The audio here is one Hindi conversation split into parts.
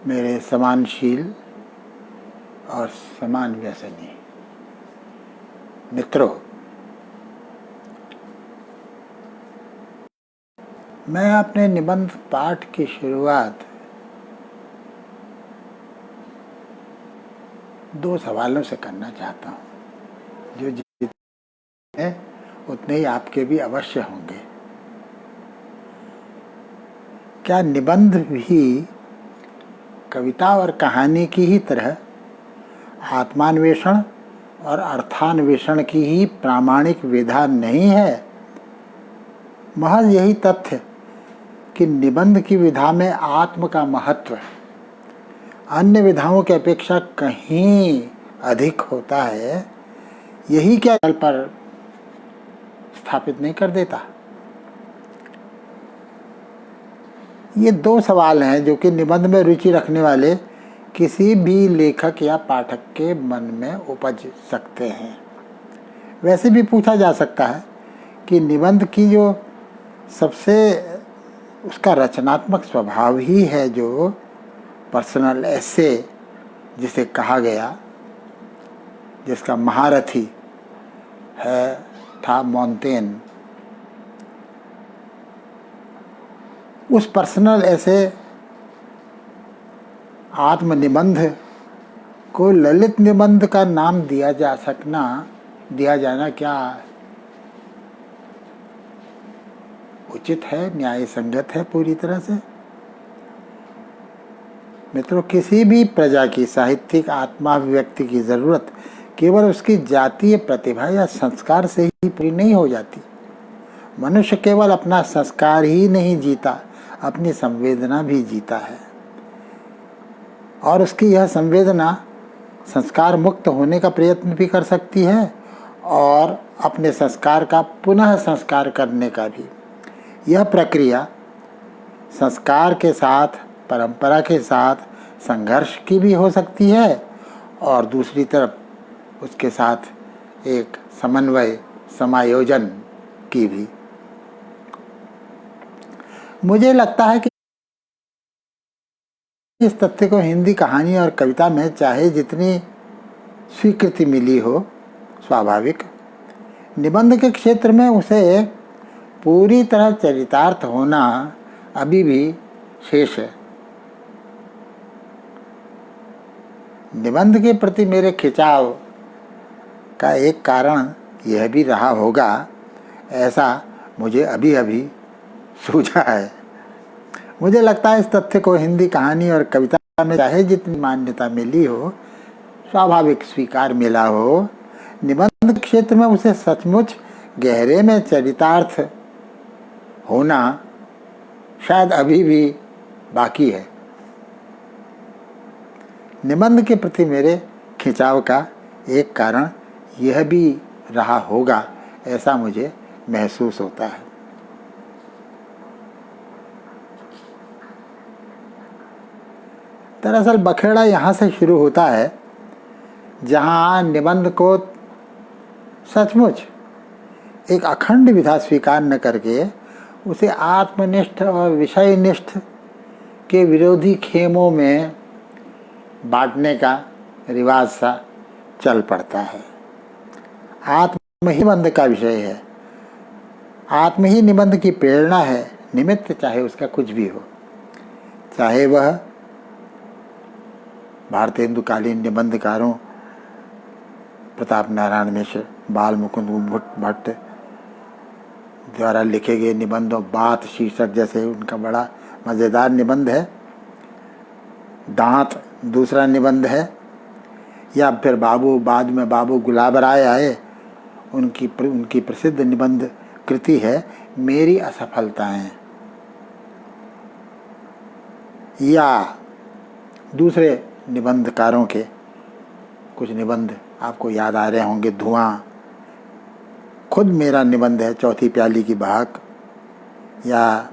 मेरे समानशील और समान व्यसनी मित्रों, मैं अपने निबंध पाठ की शुरुआत 2 सवालों से करना चाहता हूँ, जो जितने हैं उतने ही आपके भी अवश्य होंगे। क्या निबंध भी कविता और कहानी की ही तरह आत्मान्वेषण और अर्थान्वेषण की ही प्रामाणिक विधा नहीं है? महज यही तथ्य कि निबंध की विधा में आत्म का महत्व अन्य विधाओं की अपेक्षा कहीं अधिक होता है, यही क्या तल पर स्थापित नहीं कर देता? ये 2 सवाल हैं जो कि निबंध में रुचि रखने वाले किसी भी लेखक या पाठक के मन में उपज सकते हैं। वैसे भी पूछा जा सकता है कि निबंध की जो सबसे उसका रचनात्मक स्वभाव ही है, जो पर्सनल एसे जिसे कहा गया, जिसका महारथी था मोंटेन। उस पर्सनल एसे आत्मनिबंध को ललित निबंध का नाम दिया जाना क्या उचित है, न्याय संगत है पूरी तरह से? मित्रों, किसी भी प्रजा की साहित्यिक आत्माभिव्यक्ति की जरूरत केवल उसकी जातीय प्रतिभा या संस्कार से ही पूरी नहीं हो जाती। मनुष्य केवल अपना संस्कार ही नहीं जीता, अपनी संवेदना भी जीता है, और उसकी यह संवेदना संस्कार मुक्त होने का प्रयत्न भी कर सकती है और अपने संस्कार का पुनः संस्कार करने का भी। यह प्रक्रिया संस्कार के साथ, परंपरा के साथ संघर्ष की भी हो सकती है, और दूसरी तरफ उसके साथ एक समन्वय, समायोजन की भी। मुझे लगता है कि इस तथ्य को हिंदी कहानी और कविता में चाहे जितनी स्वीकृति मिली हो, स्वाभाविक, निबंध के क्षेत्र में उसे पूरी तरह चरितार्थ होना अभी भी शेष है। निबंध के प्रति मेरे खिंचाव का एक कारण यह भी रहा होगा, ऐसा मुझे अभी अभी सूझा है। मुझे लगता है इस तथ्य को हिंदी कहानी और कविता में चाहे जितनी मान्यता मिली हो, स्वाभाविक स्वीकार मिला हो, निबंध क्षेत्र में उसे सचमुच गहरे में चरितार्थ होना शायद अभी भी बाकी है। निबंध के प्रति मेरे खिंचाव का एक कारण यह भी रहा होगा, ऐसा मुझे महसूस होता है। दरअसल बखेड़ा यहाँ से शुरू होता है जहाँ निबंध को सचमुच एक अखंड विधा स्वीकार न करके उसे आत्मनिष्ठ और विषयनिष्ठ के विरोधी खेमों में बांटने का रिवाज सा चल पड़ता है। आत्म ही निबंध का विषय है, आत्म ही निबंध की प्रेरणा है, निमित्त चाहे उसका कुछ भी हो, चाहे वह भारतेंदुकालीन निबंधकारों प्रताप नारायण मिश्र, बाल मुकुंद भट्ट द्वारा लिखे गए निबंधों, बात शीर्षक जैसे उनका बड़ा मज़ेदार निबंध है, दांत दूसरा निबंध है, या फिर बाद में बाबू गुलाब राय आए, उनकी प्रसिद्ध निबंध कृति है मेरी असफलताएं, या दूसरे निबंधकारों के कुछ निबंध आपको याद आ रहे होंगे, धुआं, खुद मेरा निबंध है चौथी प्याली की बहाक, या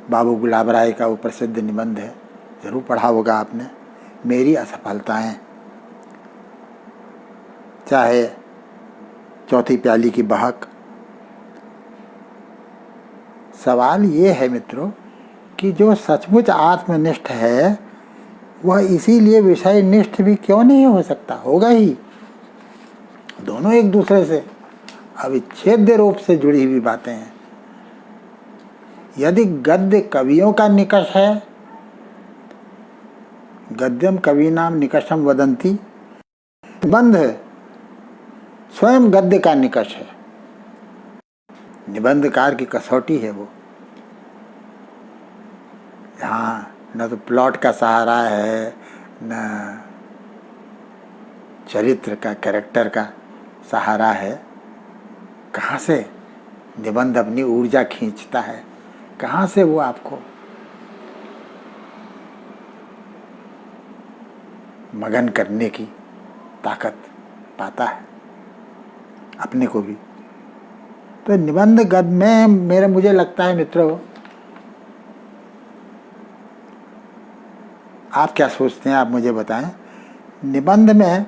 बाबू गुलाब राय का वो प्रसिद्ध निबंध है, ज़रूर पढ़ा होगा आपने, मेरी असफलताएं। चाहे चौथी प्याली की बहाक। सवाल ये है मित्रों कि जो सचमुच आत्मनिष्ठ है, वह इसीलिए विषय निष्ठ भी क्यों नहीं हो सकता, होगा ही। दोनों एक दूसरे से अविच्छेद्य रूप से जुड़ी हुई बातें हैं। यदि गद्य कवियों का निकष है, गद्यम कवीनाम निकषम वदंती, निबंध स्वयं गद्य का निकष है, निबंधकार की कसौटी है वो। यहाँ न तो प्लॉट का सहारा है, न चरित्र का, कैरेक्टर का सहारा है। कहाँ से निबंध अपनी ऊर्जा खींचता है, कहाँ से वो आपको मगन करने की ताकत पाता है, अपने को भी। तो निबंध गद्य में मुझे लगता है मित्रों, आप क्या सोचते हैं, आप मुझे बताएं। निबंध में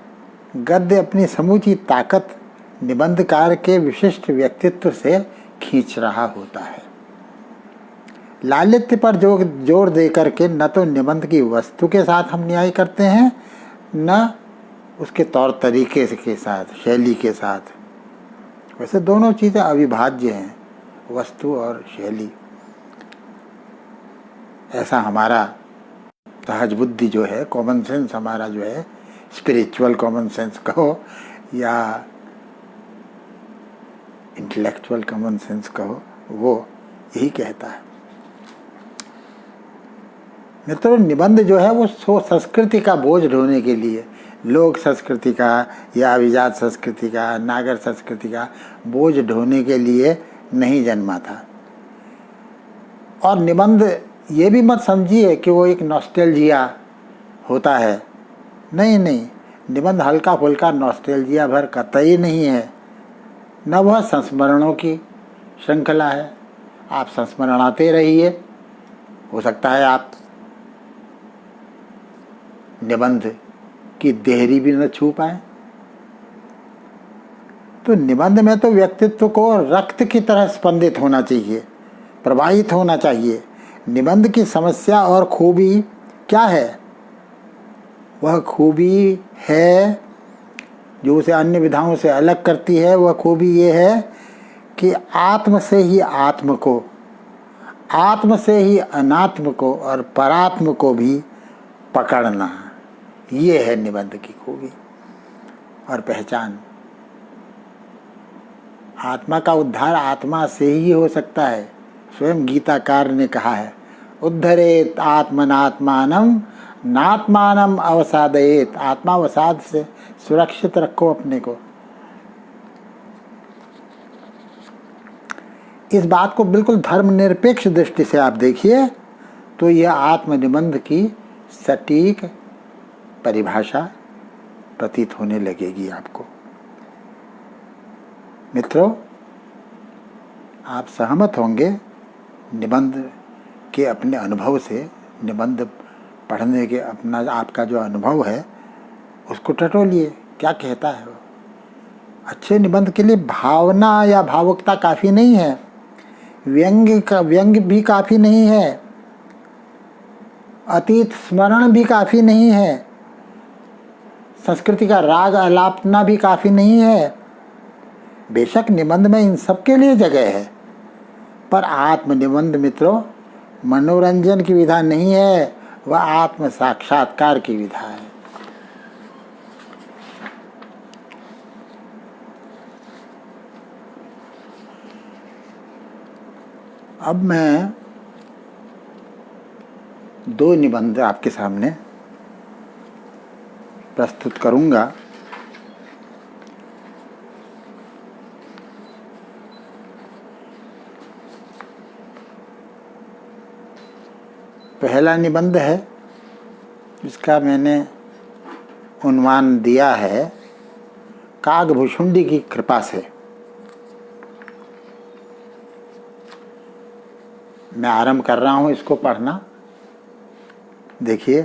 गद्य अपनी समूची ताकत निबंधकार के विशिष्ट व्यक्तित्व से खींच रहा होता है। लालित्य पर जोर दे करके न तो निबंध की वस्तु के साथ हम न्याय करते हैं, न उसके तौर तरीके के साथ, शैली के साथ। वैसे दोनों चीज़ें अविभाज्य हैं, वस्तु और शैली। ऐसा हमारा सहज बुद्धि जो है, कॉमन सेंस हमारा जो है, स्पिरिचुअल कॉमन सेंस कहो या इंटेलेक्चुअल कॉमन सेंस कहो, वो यही कहता है। मित्रों, निबंध जो है वो संस्कृति का बोझ ढोने के लिए, लोक संस्कृति का या अभिजात संस्कृति का, नागर संस्कृति का बोझ ढोने के लिए नहीं जन्मा था। और निबंध ये भी मत समझिए कि वो एक नॉस्टैल्जिया होता है। नहीं, निबंध हल्का फुल्का नॉस्टैल्जिया भर कतई नहीं है, न वह संस्मरणों की श्रृंखला है। आप संस्मरणाते रहिए, हो सकता है आप निबंध की देहरी भी न छू पाए। तो निबंध में तो व्यक्तित्व को रक्त की तरह स्पंदित होना चाहिए, प्रवाहित होना चाहिए। निबंध की समस्या और खूबी क्या है? वह खूबी है जो उसे अन्य विधाओं से अलग करती है। वह खूबी ये है कि आत्म से ही आत्म को, आत्म से ही अनात्म को और परात्म को भी पकड़ना, ये है निबंध की खूबी और पहचान। आत्मा का उद्धार आत्मा से ही हो सकता है। स्वयं गीताकार ने कहा है, उद्धरेत आत्मनात्मानम नात्मानम अवसादयेत। आत्मावसाद से सुरक्षित रखो अपने को। इस बात को बिल्कुल धर्मनिरपेक्ष दृष्टि से आप देखिए तो यह आत्मनिबंध की सटीक परिभाषा प्रतीत होने लगेगी आपको। मित्रों, आप सहमत होंगे निबंध के अपने अनुभव से, निबंध पढ़ने के अपना आपका जो अनुभव है उसको टटोलिए। क्या कहता है वो? अच्छे निबंध के लिए भावना या भावुकता काफ़ी नहीं है, व्यंग भी काफ़ी नहीं है, अतीत स्मरण भी काफ़ी नहीं है, संस्कृति का राग आलापना भी काफ़ी नहीं है। बेशक निबंध में इन सब के लिए जगह है, पर आत्मनिबंध मित्रों मनोरंजन की विधा नहीं है, वह आत्म साक्षात्कार की विधा है। अब मैं दो निबंध आपके सामने प्रस्तुत करूंगा। पहला निबंध है जिसका मैंने उन्वान दिया है कागभूषुंडी की कृपा से। मैं आरंभ कर रहा हूँ इसको पढ़ना। देखिए,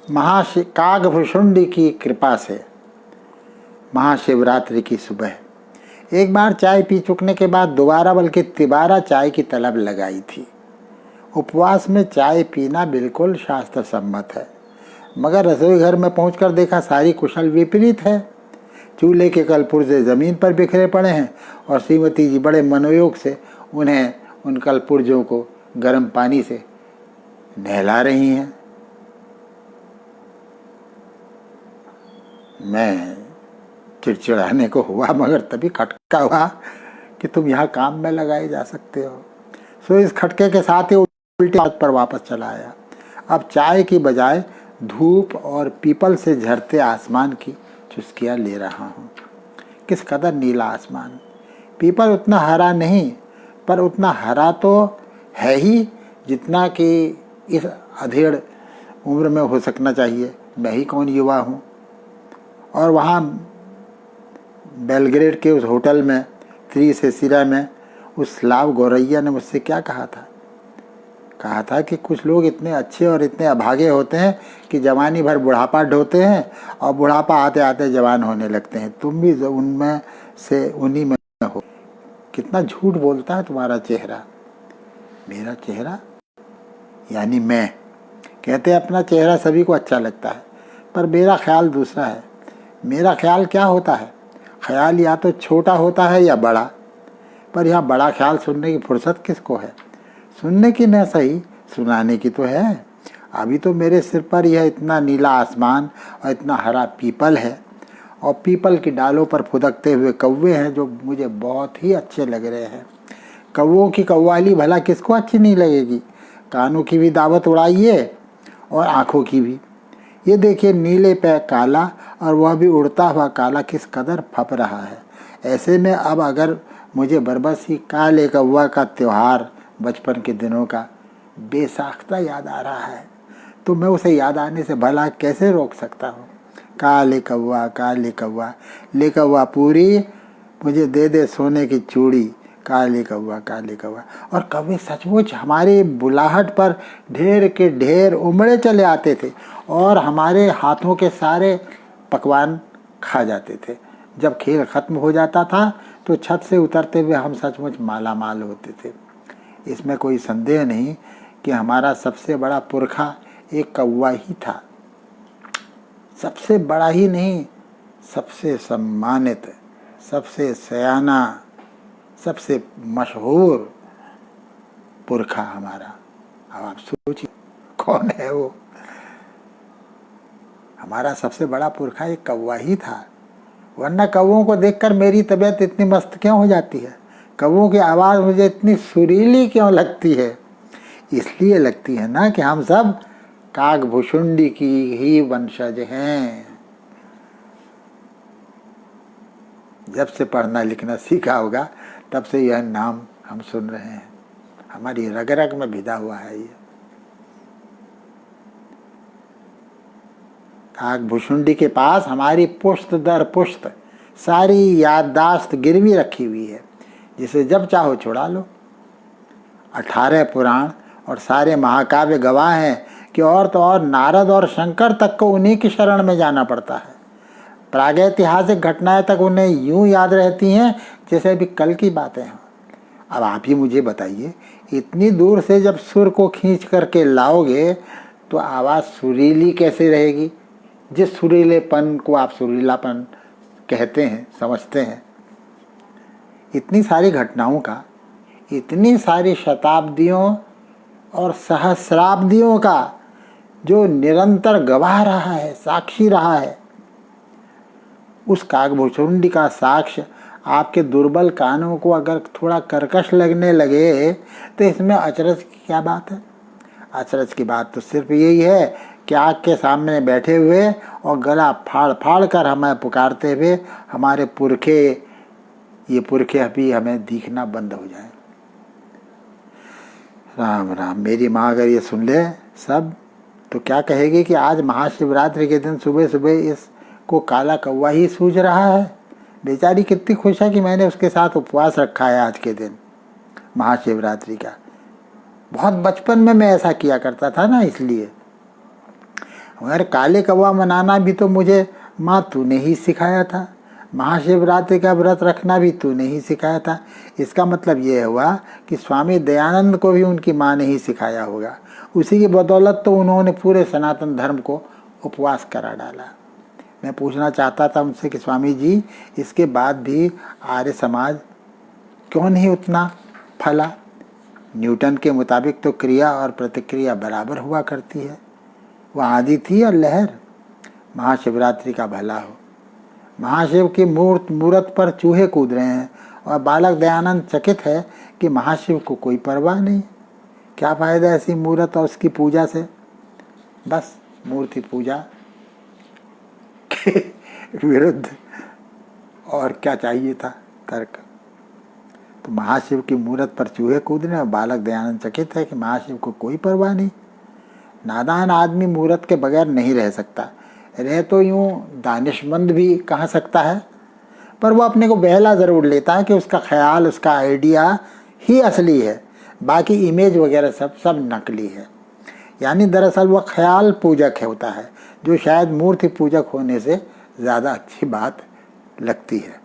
कागभूषुंडी की कृपा से महाशिवरात्रि की सुबह एक बार चाय पी चुकने के बाद दोबारा बल्कि तिबारा चाय की तलब लगाई थी। उपवास में चाय पीना बिल्कुल शास्त्र सम्मत है, मगर रसोई घर में पहुंचकर देखा सारी कुशल विपरीत है। चूल्हे के कलपुर्जे ज़मीन पर बिखरे पड़े हैं और श्रीमती जी बड़े मनोयोग से उन्हें उन कलपुर्जों को गर्म पानी से नहला रही हैं। मैं चिड़चिड़ाने को हुआ, मगर तभी खटका हुआ कि तुम यहाँ काम में लगाए जा सकते हो। सो इस खटके के साथ ही उल्टी बात पर वापस चला आया। अब चाय की बजाय धूप और पीपल से झरते आसमान की चुस्कियाँ ले रहा हूँ। किस कदर नीला आसमान! पीपल उतना हरा नहीं, पर उतना हरा तो है ही जितना कि इस अधेड़ उम्र में हो सकना चाहिए। मैं ही कौन युवा हूँ। और वहाँ बेलग्रेड के उस होटल में त्रिशिशिरा में उस स्लाव गौरैया ने मुझसे क्या कहा था? कहा था कि कुछ लोग इतने अच्छे और इतने अभागे होते हैं कि जवानी भर बुढ़ापा ढोते हैं और बुढ़ापा आते आते जवान होने लगते हैं। तुम भी उनमें से उन्हीं में हो। कितना झूठ बोलता है तुम्हारा चेहरा। मेरा चेहरा यानी मैं। कहते हैं अपना चेहरा सभी को अच्छा लगता है, पर मेरा ख्याल दूसरा है। मेरा ख्याल क्या होता है? ख्याल या तो छोटा होता है या बड़ा, पर यहाँ बड़ा ख्याल सुनने की फुर्सत किसको है? सुनने की न सही, सुनाने की तो है। अभी तो मेरे सिर पर यह इतना नीला आसमान और इतना हरा पीपल है, और पीपल की डालों पर फुदकते हुए कौवे हैं जो मुझे बहुत ही अच्छे लग रहे हैं। कौवों की कव्वाली भला किसको अच्छी नहीं लगेगी? कानों की भी दावत उड़ाइए और आँखों की भी। ये देखिए नीले पे काला, और वह भी उड़ता हुआ काला किस कदर फप रहा है। ऐसे में अब अगर मुझे बरबसी काले कौवा का त्यौहार बचपन के दिनों का बेसाख्ता याद आ रहा है, तो मैं उसे याद आने से भला कैसे रोक सकता हूँ? काले कौवा ले कौवा पूरी, मुझे दे दे सोने की चूड़ी। काले कौवा। और कौवे सचमुच हमारे बुलाहट पर ढेर के ढेर उमड़े चले आते थे और हमारे हाथों के सारे पकवान खा जाते थे। जब खेल खत्म हो जाता था तो छत से उतरते हुए हम सचमुच माला माल होते थे। इसमें कोई संदेह नहीं कि हमारा सबसे बड़ा पुरखा एक कौवा ही था। सबसे बड़ा ही नहीं, सबसे सम्मानित, सबसे सयाना, सबसे मशहूर पुरखा हमारा। अब आप सोचिए कौन है वो? हमारा सबसे बड़ा पुरखा एक कौवा ही था। वरना कौवों को देखकर मेरी तबीयत इतनी मस्त क्यों हो जाती है? कौवों की आवाज़ मुझे इतनी सुरीली क्यों लगती है? इसलिए लगती है ना कि हम सब काकभुशुंडी की ही वंशज हैं। जब से पढ़ना लिखना सीखा होगा तब से यह नाम हम सुन रहे हैं। हमारी रग रग में भिदा हुआ है ये। काकभुशुंडी के पास हमारी पुश्त दर पुश्त सारी याददाश्त गिरवी रखी हुई है, जिसे जब चाहो छुड़ा लो। 18 पुराण और सारे महाकाव्य गवाह हैं कि और तो और नारद और शंकर तक को उन्हीं की शरण में जाना पड़ता है। प्रागैतिहासिक घटनाएं तक उन्हें यूं याद रहती हैं जैसे अभी कल की बातें हैं। अब आप ही मुझे बताइए, इतनी दूर से जब सुर को खींच करके लाओगे तो आवाज़ सुरीली कैसे रहेगी? जिस सुरीलेपन को आप सुरीलापन कहते हैं, समझते हैं। इतनी सारी घटनाओं का, इतनी सारी शताब्दियों और सहस्राब्दियों का जो निरंतर गवाह रहा है, साक्षी रहा है, उस काकभुशुंडी का साक्ष्य आपके दुर्बल कानों को अगर थोड़ा कर्कश लगने लगे तो इसमें अचरज की क्या बात है? अचरज की बात तो सिर्फ यही है कि आग के सामने बैठे हुए और गला फाड़ फाड़ कर हमें पुकारते हुए हमारे पुरखे, ये पुरखे अभी हमें दिखना बंद हो जाए। राम राम। मेरी माँ अगर ये सुन ले सब तो क्या कहेगी कि आज महाशिवरात्रि के दिन सुबह सुबह इसको काला कौवा ही सूझ रहा है। बेचारी कितनी खुश है कि मैंने उसके साथ उपवास रखा है आज के दिन महाशिवरात्रि का। बहुत बचपन में मैं ऐसा किया करता था ना, इसलिए। मगर काले कौवा मनाना भी तो मुझे माँ तूने ही सिखाया था। महाशिवरात्रि का व्रत रखना भी तूने ही सिखाया था। इसका मतलब ये हुआ कि स्वामी दयानंद को भी उनकी माँ ने ही सिखाया होगा। उसी की बदौलत तो उन्होंने पूरे सनातन धर्म को उपवास करा डाला। मैं पूछना चाहता था उनसे कि स्वामी जी, इसके बाद भी आर्य समाज क्यों नहीं उतना फला? न्यूटन के मुताबिक तो क्रिया और प्रतिक्रिया बराबर हुआ करती है। वह आदि थी और लहर। महाशिवरात्रि का भला हो। महाशिव की मूर्त पर चूहे कूद रहे हैं और बालक दयानंद चकित है कि महाशिव को कोई परवाह नहीं। क्या फायदा ऐसी मूर्त और उसकी पूजा से? बस मूर्ति पूजा के विरुद्ध और क्या चाहिए था तर्क। तो महाशिव की मूर्त पर चूहे कूद रहे हैं और बालक दयानंद चकित है कि महाशिव को कोई परवाह नहीं। नादान आदमी मूर्त के बगैर नहीं रह सकता। रह तो यूं दानिशमंद भी कह सकता है, पर वो अपने को बहला ज़रूर लेता है कि उसका ख्याल, उसका आइडिया ही असली है, बाकी इमेज वगैरह सब नकली है। यानी दरअसल वह ख्याल पूजक होता है, जो शायद मूर्ति पूजक होने से ज़्यादा अच्छी बात लगती है।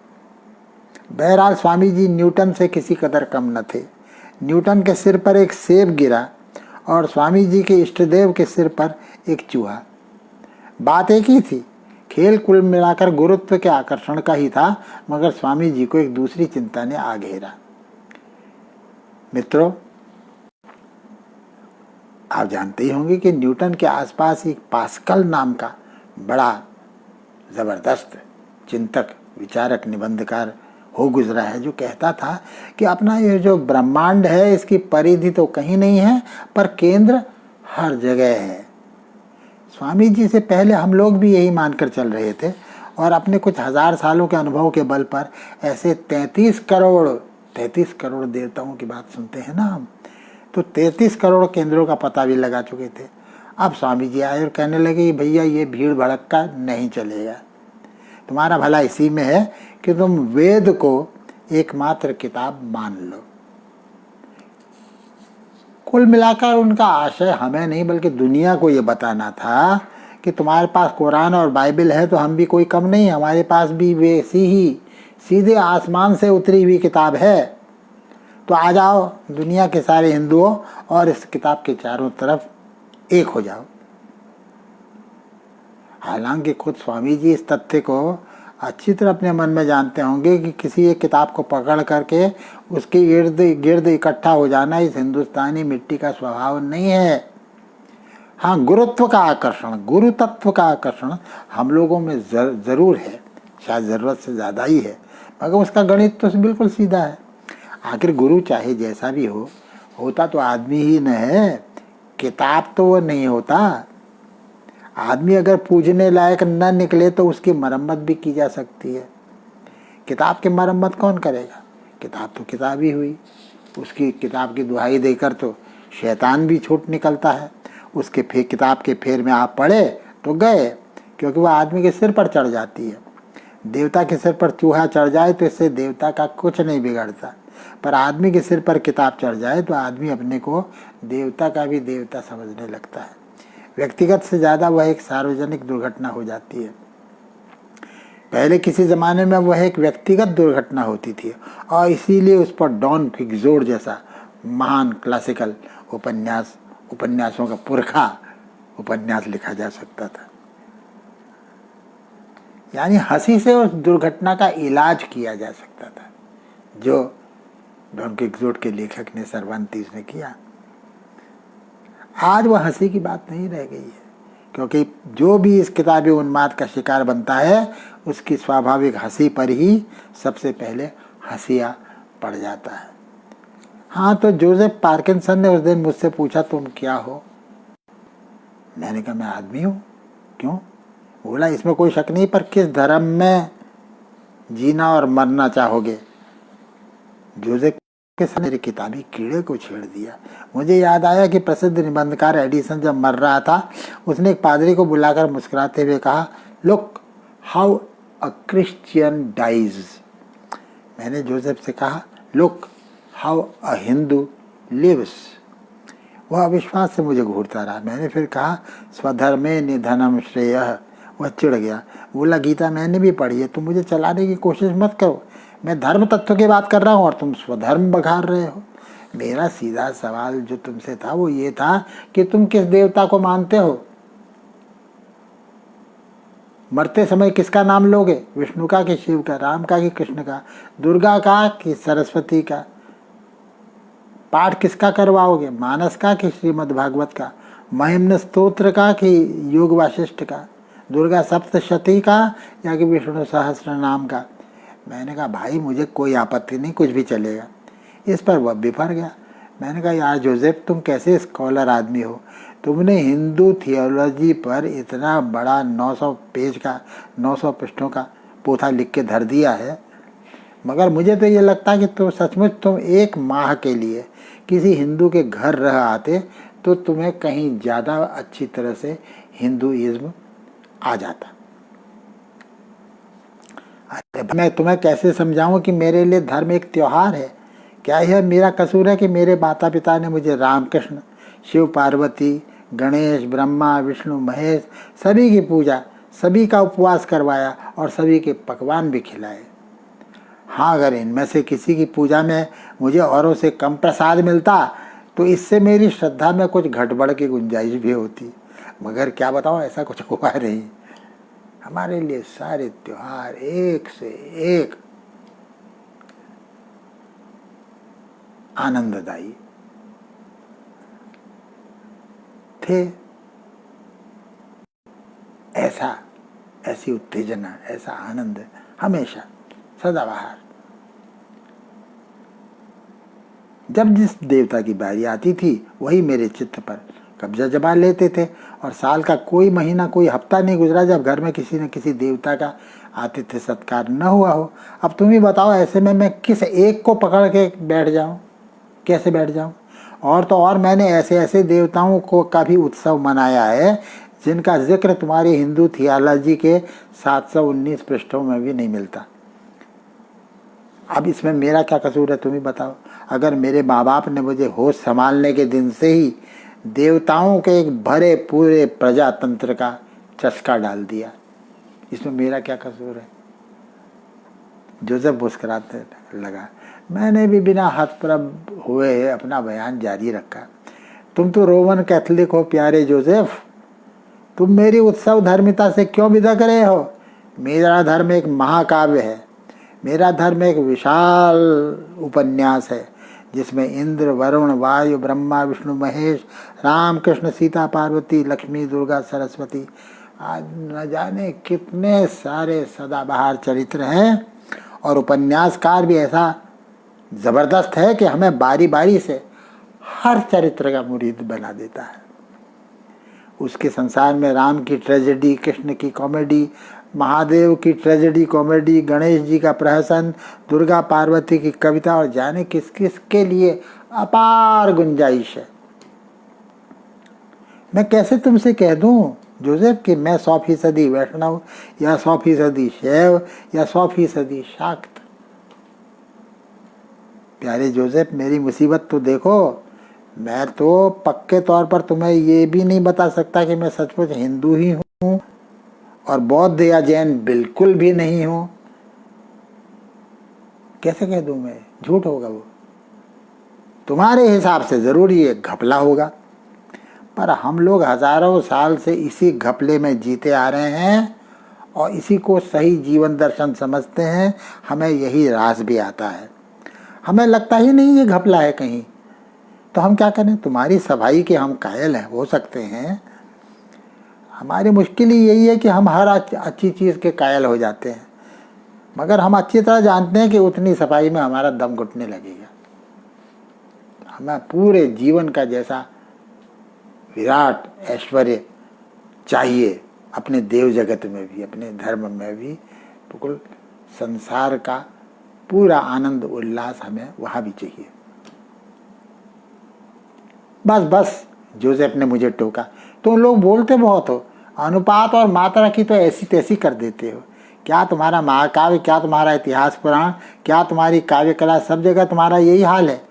बहरहाल स्वामी जी न्यूटन से किसी कदर कम न थे। न्यूटन के सिर पर एक सेब गिरा और स्वामी जी के इष्टदेव के सिर पर एक चूहा। बात एक ही थी। खेल कुल मिलाकर गुरुत्व के आकर्षण का ही था, मगर स्वामी जी को एक दूसरी चिंता ने आ घेरा। मित्रों, आप जानते ही होंगे कि न्यूटन के आसपास एक पास्कल नाम का बड़ा जबरदस्त चिंतक, विचारक, निबंधकार हो गुजरा है, जो कहता था कि अपना ये जो ब्रह्मांड है, इसकी परिधि तो कहीं नहीं है, पर केंद्र हर जगह है। स्वामी जी से पहले हम लोग भी यही मानकर चल रहे थे और अपने कुछ हजार सालों के अनुभव के बल पर ऐसे 33 करोड़ देवताओं की बात सुनते हैं ना हम, तो 33 करोड़ केंद्रों का पता भी लगा चुके थे। अब स्वामी जी आए और कहने लगे, भैया ये भीड़ भड़क्का नहीं चलेगा, तुम्हारा भला इसी में है कि तुम वेद को एकमात्र किताब मान लो। कुल मिलाकर उनका आशय हमें नहीं बल्कि दुनिया को ये बताना था कि तुम्हारे पास कुरान और बाइबल है तो हम भी कोई कम नहीं, हमारे पास भी वैसी ही सीधे आसमान से उतरी हुई किताब है। तो आ जाओ दुनिया के सारे हिंदुओं और इस किताब के चारों तरफ एक हो जाओ। हालांकि खुद स्वामी जी इस तथ्य को अच्छी तरह अपने मन में जानते होंगे कि किसी एक किताब को पकड़ करके उसके इर्द गिर्द इकट्ठा हो जाना इस हिंदुस्तानी मिट्टी का स्वभाव नहीं है। हाँ, गुरुत्व का आकर्षण, गुरु तत्व का आकर्षण हम लोगों में ज़रूर है, शायद ज़रूरत से ज़्यादा ही है, मगर उसका गणित तो बिल्कुल सीधा है। आखिर गुरु चाहे जैसा भी होता तो आदमी ही न है, किताब तो वो नहीं होता। आदमी अगर पूजने लायक न निकले तो उसकी मरम्मत भी की जा सकती है। किताब की मरम्मत कौन करेगा? किताब तो किताब ही हुई। उसकी किताब की दुहाई देकर तो शैतान भी छूट निकलता है। उसके किताब के फेर में आप पढ़े तो गए, क्योंकि वह आदमी के सिर पर चढ़ जाती है। देवता के सिर पर चूहा चढ़ जाए तो इससे देवता का कुछ नहीं बिगड़ता, पर आदमी के सिर पर किताब चढ़ जाए तो आदमी अपने को देवता का भी देवता समझने लगता है। व्यक्तिगत से ज़्यादा वह एक सार्वजनिक दुर्घटना हो जाती है। पहले किसी ज़माने में वह एक व्यक्तिगत दुर्घटना होती थी और इसीलिए उस पर डॉन फिक्जोड जैसा महान क्लासिकल उपन्यासों का पुरखा उपन्यास लिखा जा सकता था। यानी हंसी से उस दुर्घटना का इलाज किया जा सकता था, जो डॉन फिक्जोड के लेखक ने, सर्वांतीस ने किया। आज वह हंसी की बात नहीं रह गई है, क्योंकि जो भी इस किताबी उन्माद का शिकार बनता है उसकी स्वाभाविक हंसी पर ही सबसे पहले हंसिया पड़ जाता है। हाँ, तो जोसेफ पार्किंसन ने उस दिन मुझसे पूछा, तुम क्या हो? मैंने कहा, मैं आदमी हूँ। क्यों? बोला, इसमें कोई शक नहीं, पर किस धर्म में जीना और मरना चाहोगे? जोसेफ के मेरी किताबी कीड़े को छेड़ दिया। मुझे याद आया कि प्रसिद्ध निबंधकार एडिसन जब मर रहा था, उसने एक पादरी को बुलाकर मुस्कुराते हुए कहा, look how a Christian dies. मैंने जोसेफ से कहा, look how a Hindu lives. वह अविश्वास से मुझे घूरता रहा। मैंने फिर कहा, स्वधर्मे निधनम श्रेयः। वह चिढ़ गया, बोला गीता मैंने भी पढ़ी है, तुम मुझे चलाने की कोशिश मत करो। मैं धर्म तत्व की बात कर रहा हूँ और तुम स्वधर्म बघार रहे हो। मेरा सीधा सवाल जो तुमसे था वो ये था कि तुम किस देवता को मानते हो? मरते समय किसका नाम लोगे? विष्णु का कि शिव का, राम का कि कृष्ण का, दुर्गा का कि सरस्वती का? पाठ किसका करवाओगे? मानस का कि श्रीमद् भागवत का, महिम्न स्तोत्र का कि योग वाशिष्ठ का, दुर्गा सप्तशती का या कि विष्णु सहस्त्र नाम का? मैंने कहा भाई मुझे कोई आपत्ति नहीं, कुछ भी चलेगा। इस पर वह बिफर गया। मैंने कहा यार जोसेफ, तुम कैसे स्कॉलर आदमी हो? तुमने हिंदू थियोलॉजी पर इतना बड़ा 900 पेज का 900 पृष्ठों का पोथा लिख के धर दिया है, मगर मुझे तो ये लगता है कि तुम सचमुच तुम एक माह के लिए किसी हिंदू के घर रह आते तो तुम्हें कहीं ज़्यादा अच्छी तरह से हिंदुइज्म आ जाता। अरे मैं तुम्हें कैसे समझाऊं कि मेरे लिए धर्म एक त्योहार है? क्या यह मेरा कसूर है कि मेरे माता पिता ने मुझे रामकृष्ण, शिव पार्वती, गणेश, ब्रह्मा, विष्णु, महेश सभी की पूजा, सभी का उपवास करवाया और सभी के पकवान भी खिलाए? हाँ, अगर इनमें से किसी की पूजा में मुझे औरों से कम प्रसाद मिलता तो इससे मेरी श्रद्धा में कुछ घटबड़ की गुंजाइश भी होती, मगर क्या बताऊँ, ऐसा कुछ हुआ नहीं। हमारे लिए सारे त्योहार एक से एक आनंददायी थे। ऐसी उत्तेजना, ऐसा आनंद हमेशा सदाबहार। जब जिस देवता की बारी आती थी वही मेरे चित्त पर कब्जा जमा लेते थे और साल का कोई महीना, कोई हफ्ता नहीं गुजरा जब घर में किसी न किसी देवता का आतिथ्य सत्कार न हुआ हो। अब तुम ही बताओ, ऐसे में मैं किस एक को पकड़ के बैठ जाऊं? कैसे बैठ जाऊं? और तो और मैंने ऐसे ऐसे देवताओं को का भी उत्सव मनाया है जिनका जिक्र तुम्हारी हिंदू थियोलॉजी के 719 पृष्ठों में भी नहीं मिलता। अब इसमें मेरा क्या कसूर है, तुम ही बताओ। अगर मेरे माँ बाप ने मुझे होश संभालने के दिन से ही देवताओं के एक भरे पूरे प्रजातंत्र का चस्का डाल दिया, इसमें मेरा क्या कसूर है? जोसेफ मुस्कुराते लगा। मैंने भी बिना हतप्रभ हुए अपना बयान जारी रखा। तुम तो रोमन कैथोलिक हो प्यारे जोसेफ, तुम मेरी उत्सव धर्मिता से क्यों विदा रहे हो? मेरा धर्म एक महाकाव्य है। मेरा धर्म एक विशाल उपन्यास है जिसमें इंद्र, वरुण, वायु, ब्रह्मा, विष्णु, महेश, राम, कृष्ण, सीता, पार्वती, लक्ष्मी, दुर्गा, सरस्वती, आज न जाने कितने सारे सदाबहार चरित्र हैं। और उपन्यासकार भी ऐसा जबरदस्त है कि हमें बारी बारी से हर चरित्र का मुरीद बना देता है। उसके संसार में राम की ट्रेजेडी, कृष्ण की कॉमेडी, महादेव की ट्रेजेडी कॉमेडी, गणेश जी का प्रहसन, दुर्गा पार्वती की कविता और जाने किस किस के लिए अपार गुंजाइश है। मैं कैसे तुमसे कह दूं जोसेफ कि मैं 100% वैष्णव या 100% शैव या 100% शाक्त? प्यारे जोसेफ, मेरी मुसीबत तो देखो। मैं तो पक्के तौर पर तुम्हें ये भी नहीं बता सकता कि मैं सचमुच हिंदू ही हूँ और बौद्ध या जैन बिल्कुल भी नहीं हूँ। कैसे कह दूं मैं? झूठ होगा वो। तुम्हारे हिसाब से जरूर ये घपला होगा, पर हम लोग हजारों साल से इसी घपले में जीते आ रहे हैं और इसी को सही जीवन दर्शन समझते हैं। हमें यही राज भी आता है। हमें लगता ही नहीं ये घपला है कहीं, तो हम क्या करें? तुम्हारी सफाई के हम कायल हैं, हो सकते हैं। हमारी मुश्किल ही यही है कि हम हर अच्छी चीज़ के कायल हो जाते हैं, मगर हम अच्छी तरह जानते हैं कि उतनी सफाई में हमारा दम घुटने लगेगा। हमें पूरे जीवन का जैसा विराट ऐश्वर्य चाहिए अपने देव जगत में भी, अपने धर्म में भी, बिल्कुल संसार का पूरा आनंद उल्लास हमें वहाँ भी चाहिए। बस बस, जोसेफ ने मुझे टोका। तुम लोग बोलते बहुत हो, अनुपात और मात्रा की तो ऐसी तैसी कर देते हो। क्या तुम्हारा महाकाव्य, क्या तुम्हारा इतिहास पुराण, क्या तुम्हारी काव्य कला, सब जगह तुम्हारा यही हाल है।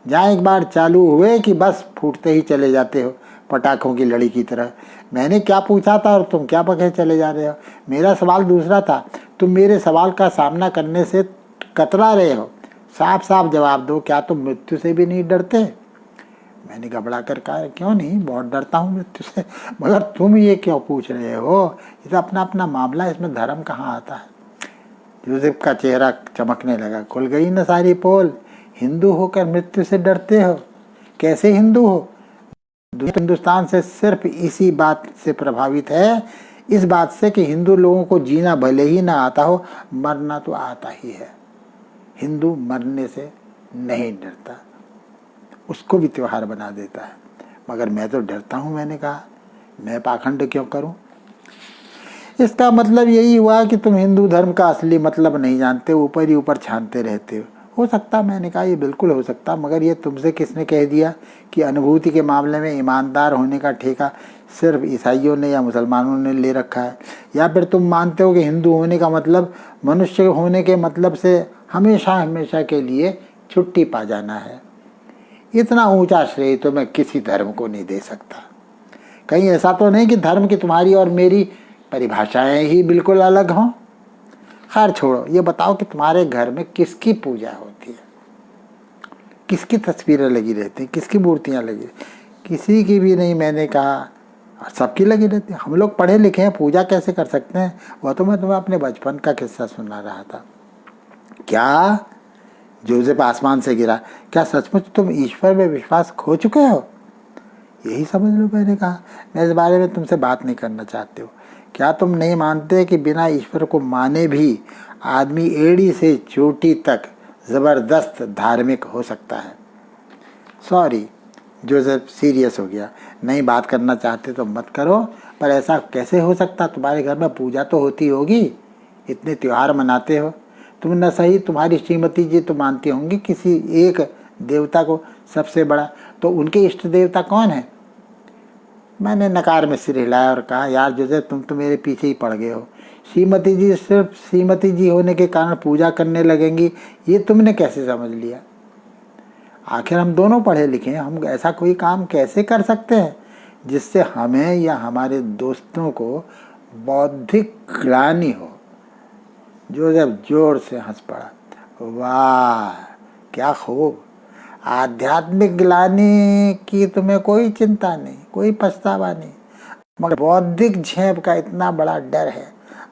जहाँ एक बार चालू हुए कि बस फूटते ही चले जाते हो पटाखों की लड़ी की तरह। मैंने क्या पूछा था और तुम क्या बकहे चले जा रहे हो। मेरा सवाल दूसरा था, तुम मेरे सवाल का सामना करने से कतरा रहे हो। साफ साफ जवाब दो, क्या तुम मृत्यु से भी नहीं डरते। मैंने घबरा कर कहा, क्यों नहीं, बहुत डरता हूँ मृत्यु से। मगर तुम ये क्यों पूछ रहे हो, ये तो अपना अपना मामला, इसमें धर्म कहाँ आता है। यूसुफ का चेहरा चमकने लगा। खुल गई न सारी पोल। हिंदू होकर मृत्यु से डरते हो, कैसे हिंदू हो। हिंदुस्तान से सिर्फ इसी बात से प्रभावित है, इस बात से कि हिंदू लोगों को जीना भले ही ना आता हो, मरना तो आता ही है। हिंदू मरने से नहीं डरता, उसको भी त्योहार बना देता है। मगर मैं तो डरता हूँ। मैंने कहा, मैं पाखंड क्यों करूँ। इसका मतलब यही हुआ कि तुम हिंदू धर्म का असली मतलब नहीं जानते, ऊपर ही ऊपर छानते रहते हो सकता। मैंने कहा, ये बिल्कुल हो सकता, मगर ये तुमसे किसने कह दिया कि अनुभूति के मामले में ईमानदार होने का ठेका सिर्फ ईसाइयों ने या मुसलमानों ने ले रखा है। या फिर तुम मानते हो कि हिंदू होने का मतलब मनुष्य होने के मतलब से हमेशा हमेशा के लिए छुट्टी पा जाना है। इतना ऊंचा श्रेय तो मैं किसी धर्म को नहीं दे सकता। कहीं ऐसा तो नहीं कि धर्म की तुम्हारी और मेरी परिभाषाएं ही बिल्कुल अलग हों। खैर छोड़ो, ये बताओ कि तुम्हारे घर में किसकी पूजा होती है, किसकी तस्वीरें लगी रहती हैं, किसकी मूर्तियां लगी। किसी की भी नहीं। मैंने कहा, सबकी लगी रहती है। हम लोग पढ़े लिखे हैं, पूजा कैसे कर सकते हैं। वह तो मैं तुम्हें अपने बचपन का किस्सा सुना रहा था। क्या जोसेफ आसमान से गिरा, क्या सचमुच तुम ईश्वर में विश्वास खो चुके हो। यही समझ लो। मैंने कहा, मैं इस बारे में तुमसे बात नहीं करना चाहती हूँ। क्या तुम नहीं मानते कि बिना ईश्वर को माने भी आदमी एड़ी से चोटी तक जबरदस्त धार्मिक हो सकता है। सॉरी, जोसेफ सीरियस हो गया। नहीं बात करना चाहते तो मत करो, पर ऐसा कैसे हो सकता। तुम्हारे घर में पूजा तो होती होगी, इतने त्योहार मनाते हो। तुम न सही, तुम्हारी श्रीमती जी तो मानती होंगी किसी एक देवता को सबसे बड़ा, तो उनके इष्ट देवता कौन है। मैंने नकार में सिर हिलाया और कहा, यार जोसेफ, तुम तो मेरे पीछे ही पड़ गए हो। श्रीमती जी सिर्फ श्रीमती जी होने के कारण पूजा करने लगेंगी, ये तुमने कैसे समझ लिया। आखिर हम दोनों पढ़े लिखे हैं, हम ऐसा कोई काम कैसे कर सकते हैं जिससे हमें या हमारे दोस्तों को बौद्धिक ग्लानि हो। जोसेफ जोर से हंस पड़ा। वाह, क्या खूब। आध्यात्मिक ग्लानि की तुम्हें कोई चिंता नहीं, कोई पछतावा नहीं, मगर बौद्धिक झेप का इतना बड़ा डर है।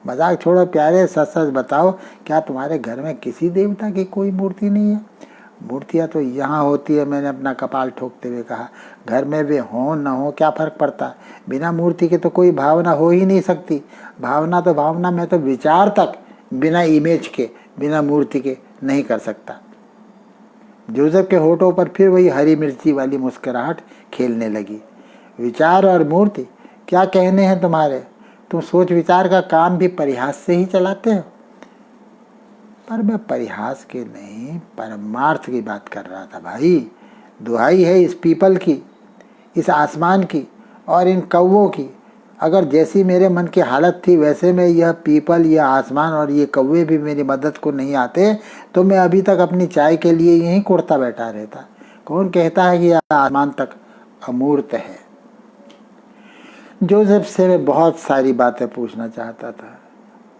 मजाक छोड़ो प्यारे, सच सच बताओ, क्या तुम्हारे घर में किसी देवता की कोई मूर्ति नहीं है। मूर्तियाँ तो यहाँ होती है, मैंने अपना कपाल ठोकते हुए कहा। घर में वे हों न हो क्या फर्क पड़ता, बिना मूर्ति के तो कोई भावना हो ही नहीं सकती। भावना तो भावना, मैं तो विचार तक बिना इमेज के, बिना मूर्ति के नहीं कर सकता। जोसेफ के होठों पर फिर वही हरी मिर्ची वाली मुस्कुराहट खेलने लगी। विचार और मूर्ति, क्या कहने हैं तुम्हारे। तुम सोच विचार का काम भी परिहास से ही चलाते हो। पर मैं परिहास के नहीं, परमार्थ की बात कर रहा था भाई। दुहाई है इस पीपल की, इस आसमान की और इन कौवों की। अगर जैसी मेरे मन की हालत थी वैसे में यह पीपल, यह आसमान और ये कौवे भी मेरी मदद को नहीं आते तो मैं अभी तक अपनी चाय के लिए यहीं कुड़ता बैठा रहता। कौन कहता है कि यह आसमान तक अमूर्त है। जोसेफ से मैं बहुत सारी बातें पूछना चाहता था।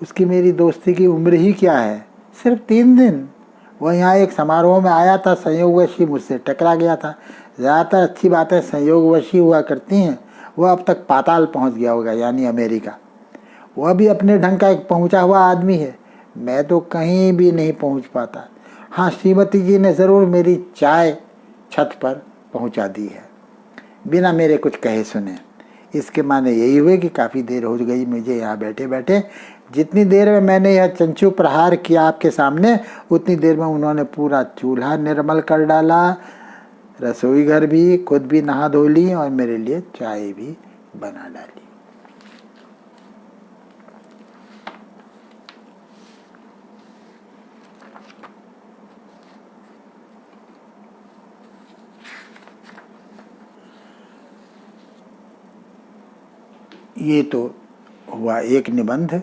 उसकी मेरी दोस्ती की उम्र ही क्या है, सिर्फ 3 दिन। वह यहाँ एक समारोह में आया था, संयोगवश ही मुझसे टकरा गया था। ज़्यादातर अच्छी बातें संयोगवश ही हुआ करती हैं। वह अब तक पाताल पहुँच गया होगा, यानी अमेरिका। वह भी अपने ढंग का एक पहुँचा हुआ आदमी है। मैं तो कहीं भी नहीं पहुँच पाता। हाँ, श्रीमती जी ने ज़रूर मेरी चाय छत पर पहुँचा दी है, बिना मेरे कुछ कहे सुने। इसके माने यही हुए कि काफ़ी देर हो गई मुझे यहाँ बैठे बैठे। जितनी देर में मैंने यह चंचू प्रहार किया आपके सामने, उतनी देर में उन्होंने पूरा चूल्हा निर्मल कर डाला, रसोई घर भी, खुद भी नहा धो ली और मेरे लिए चाय भी बना डाली। ये तो हुआ एक निबंध।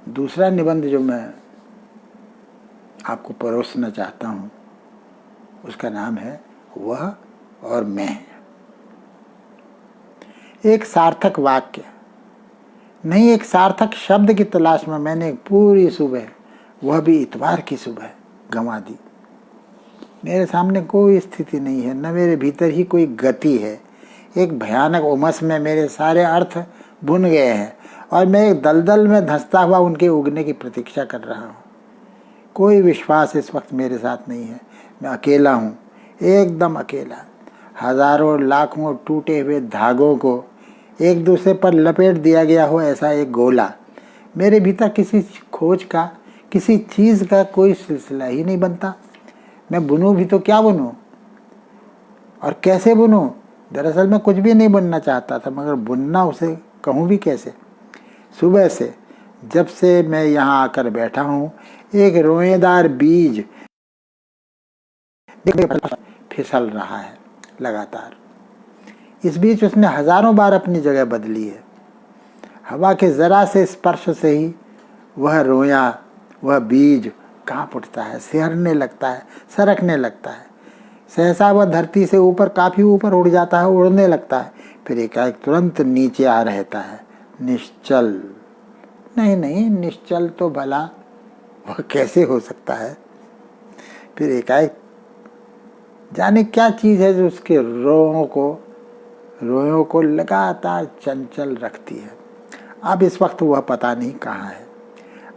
दूसरा निबंध जो मैं आपको परोसना चाहता हूँ उसका नाम है वह और मैं। एक सार्थक वाक्य नहीं, एक सार्थक शब्द की तलाश में मैंने एक पूरी सुबह, वह भी इतवार की सुबह, गंवा दी। मेरे सामने कोई स्थिति नहीं है, न मेरे भीतर ही कोई गति है। एक भयानक उमस में मेरे सारे अर्थ बुन गए हैं और मैं एक दलदल में धंसता हुआ उनके उगने की प्रतीक्षा कर रहा हूँ। कोई विश्वास इस वक्त मेरे साथ नहीं है। मैं अकेला हूँ, एकदम अकेला। हजारों लाखों टूटे हुए धागों को एक दूसरे पर लपेट दिया गया हो ऐसा एक गोला। मेरे भीतर किसी खोज का, किसी चीज़ का कोई सिलसिला ही नहीं बनता। मैं बुनूं भी तो क्या बुनूं और कैसे बुनूं? दरअसल मैं कुछ भी नहीं बनना चाहता था, मगर बुनना उसे कहूँ भी कैसे? सुबह से जब से मैं यहाँ आकर बैठा हूँ, एक रोएदार बीज फिसल रहा है लगातार। इस बीच उसने हजारों बार अपनी जगह बदली है। हवा के जरा से स्पर्श से ही वह रोया, वह बीज कांप उठता है, सिहरने लगता है, सरकने लगता है। सहसा वह धरती से ऊपर, काफी ऊपर उड़ जाता है, उड़ने लगता है, फिर एकाएक तुरंत नीचे आ रहता है, निश्चल। नहीं नहीं, निश्चल तो भला वह कैसे हो सकता है? फिर एकाएक जाने क्या चीज है जो उसके रोयों को लगातार चंचल रखती है। अब इस वक्त वह पता नहीं कहाँ है।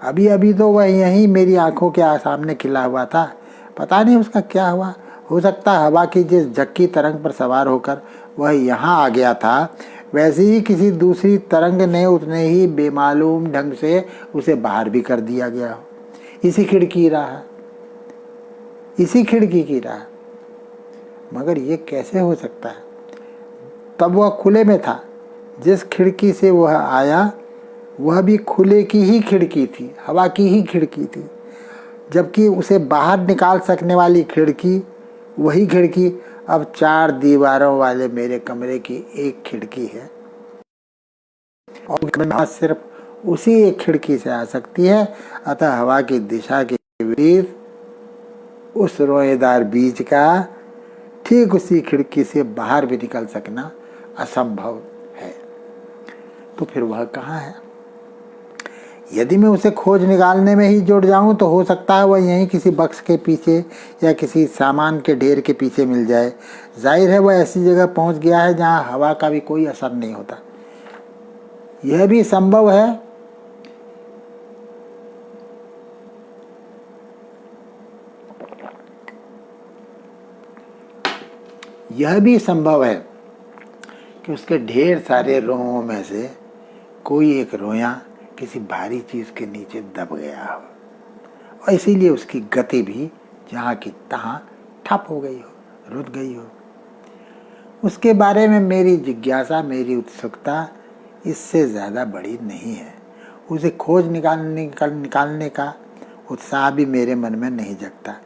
अभी अभी तो वह यहीं मेरी आंखों के सामने खिला हुआ था। पता नहीं उसका क्या हुआ। हो सकता है हवा की जिस झक्की तरंग पर सवार होकर वह यहाँ आ गया था, वैसे ही किसी दूसरी तरंग ने उतने ही बेमालूम ढंग से उसे बाहर भी कर दिया गया हो। इसी खिड़की की राह। मगर ये कैसे हो सकता है? तब वह खुले में था। जिस खिड़की से वह आया वह भी खुले की ही खिड़की थी, हवा की ही खिड़की थी, जबकि उसे बाहर निकाल सकने वाली खिड़की, वही खिड़की अब 4 दीवारों वाले मेरे कमरे की एक खिड़की है और सिर्फ उसी एक खिड़की से आ सकती है। अतः हवा की दिशा के विपरीत उस रोएदार बीज का ठीक उसी खिड़की से बाहर भी निकल सकना असंभव है। तो फिर वह कहाँ है? यदि मैं उसे खोज निकालने में ही जुट जाऊं तो हो सकता है वह यहीं किसी बक्स के पीछे या किसी सामान के ढेर के पीछे मिल जाए। जाहिर है वह ऐसी जगह पहुंच गया है जहां हवा का भी कोई असर नहीं होता। यह भी संभव है कि उसके ढेर सारे रोओं में से कोई एक रोया किसी भारी चीज के नीचे दब गया हो और इसीलिए उसकी गति भी जहाँ की तहाँ ठप हो गई हो, रुक गई हो। उसके बारे में मेरी जिज्ञासा, मेरी उत्सुकता इससे ज़्यादा बड़ी नहीं है। उसे खोज निकालने का उत्साह भी मेरे मन में नहीं जगता।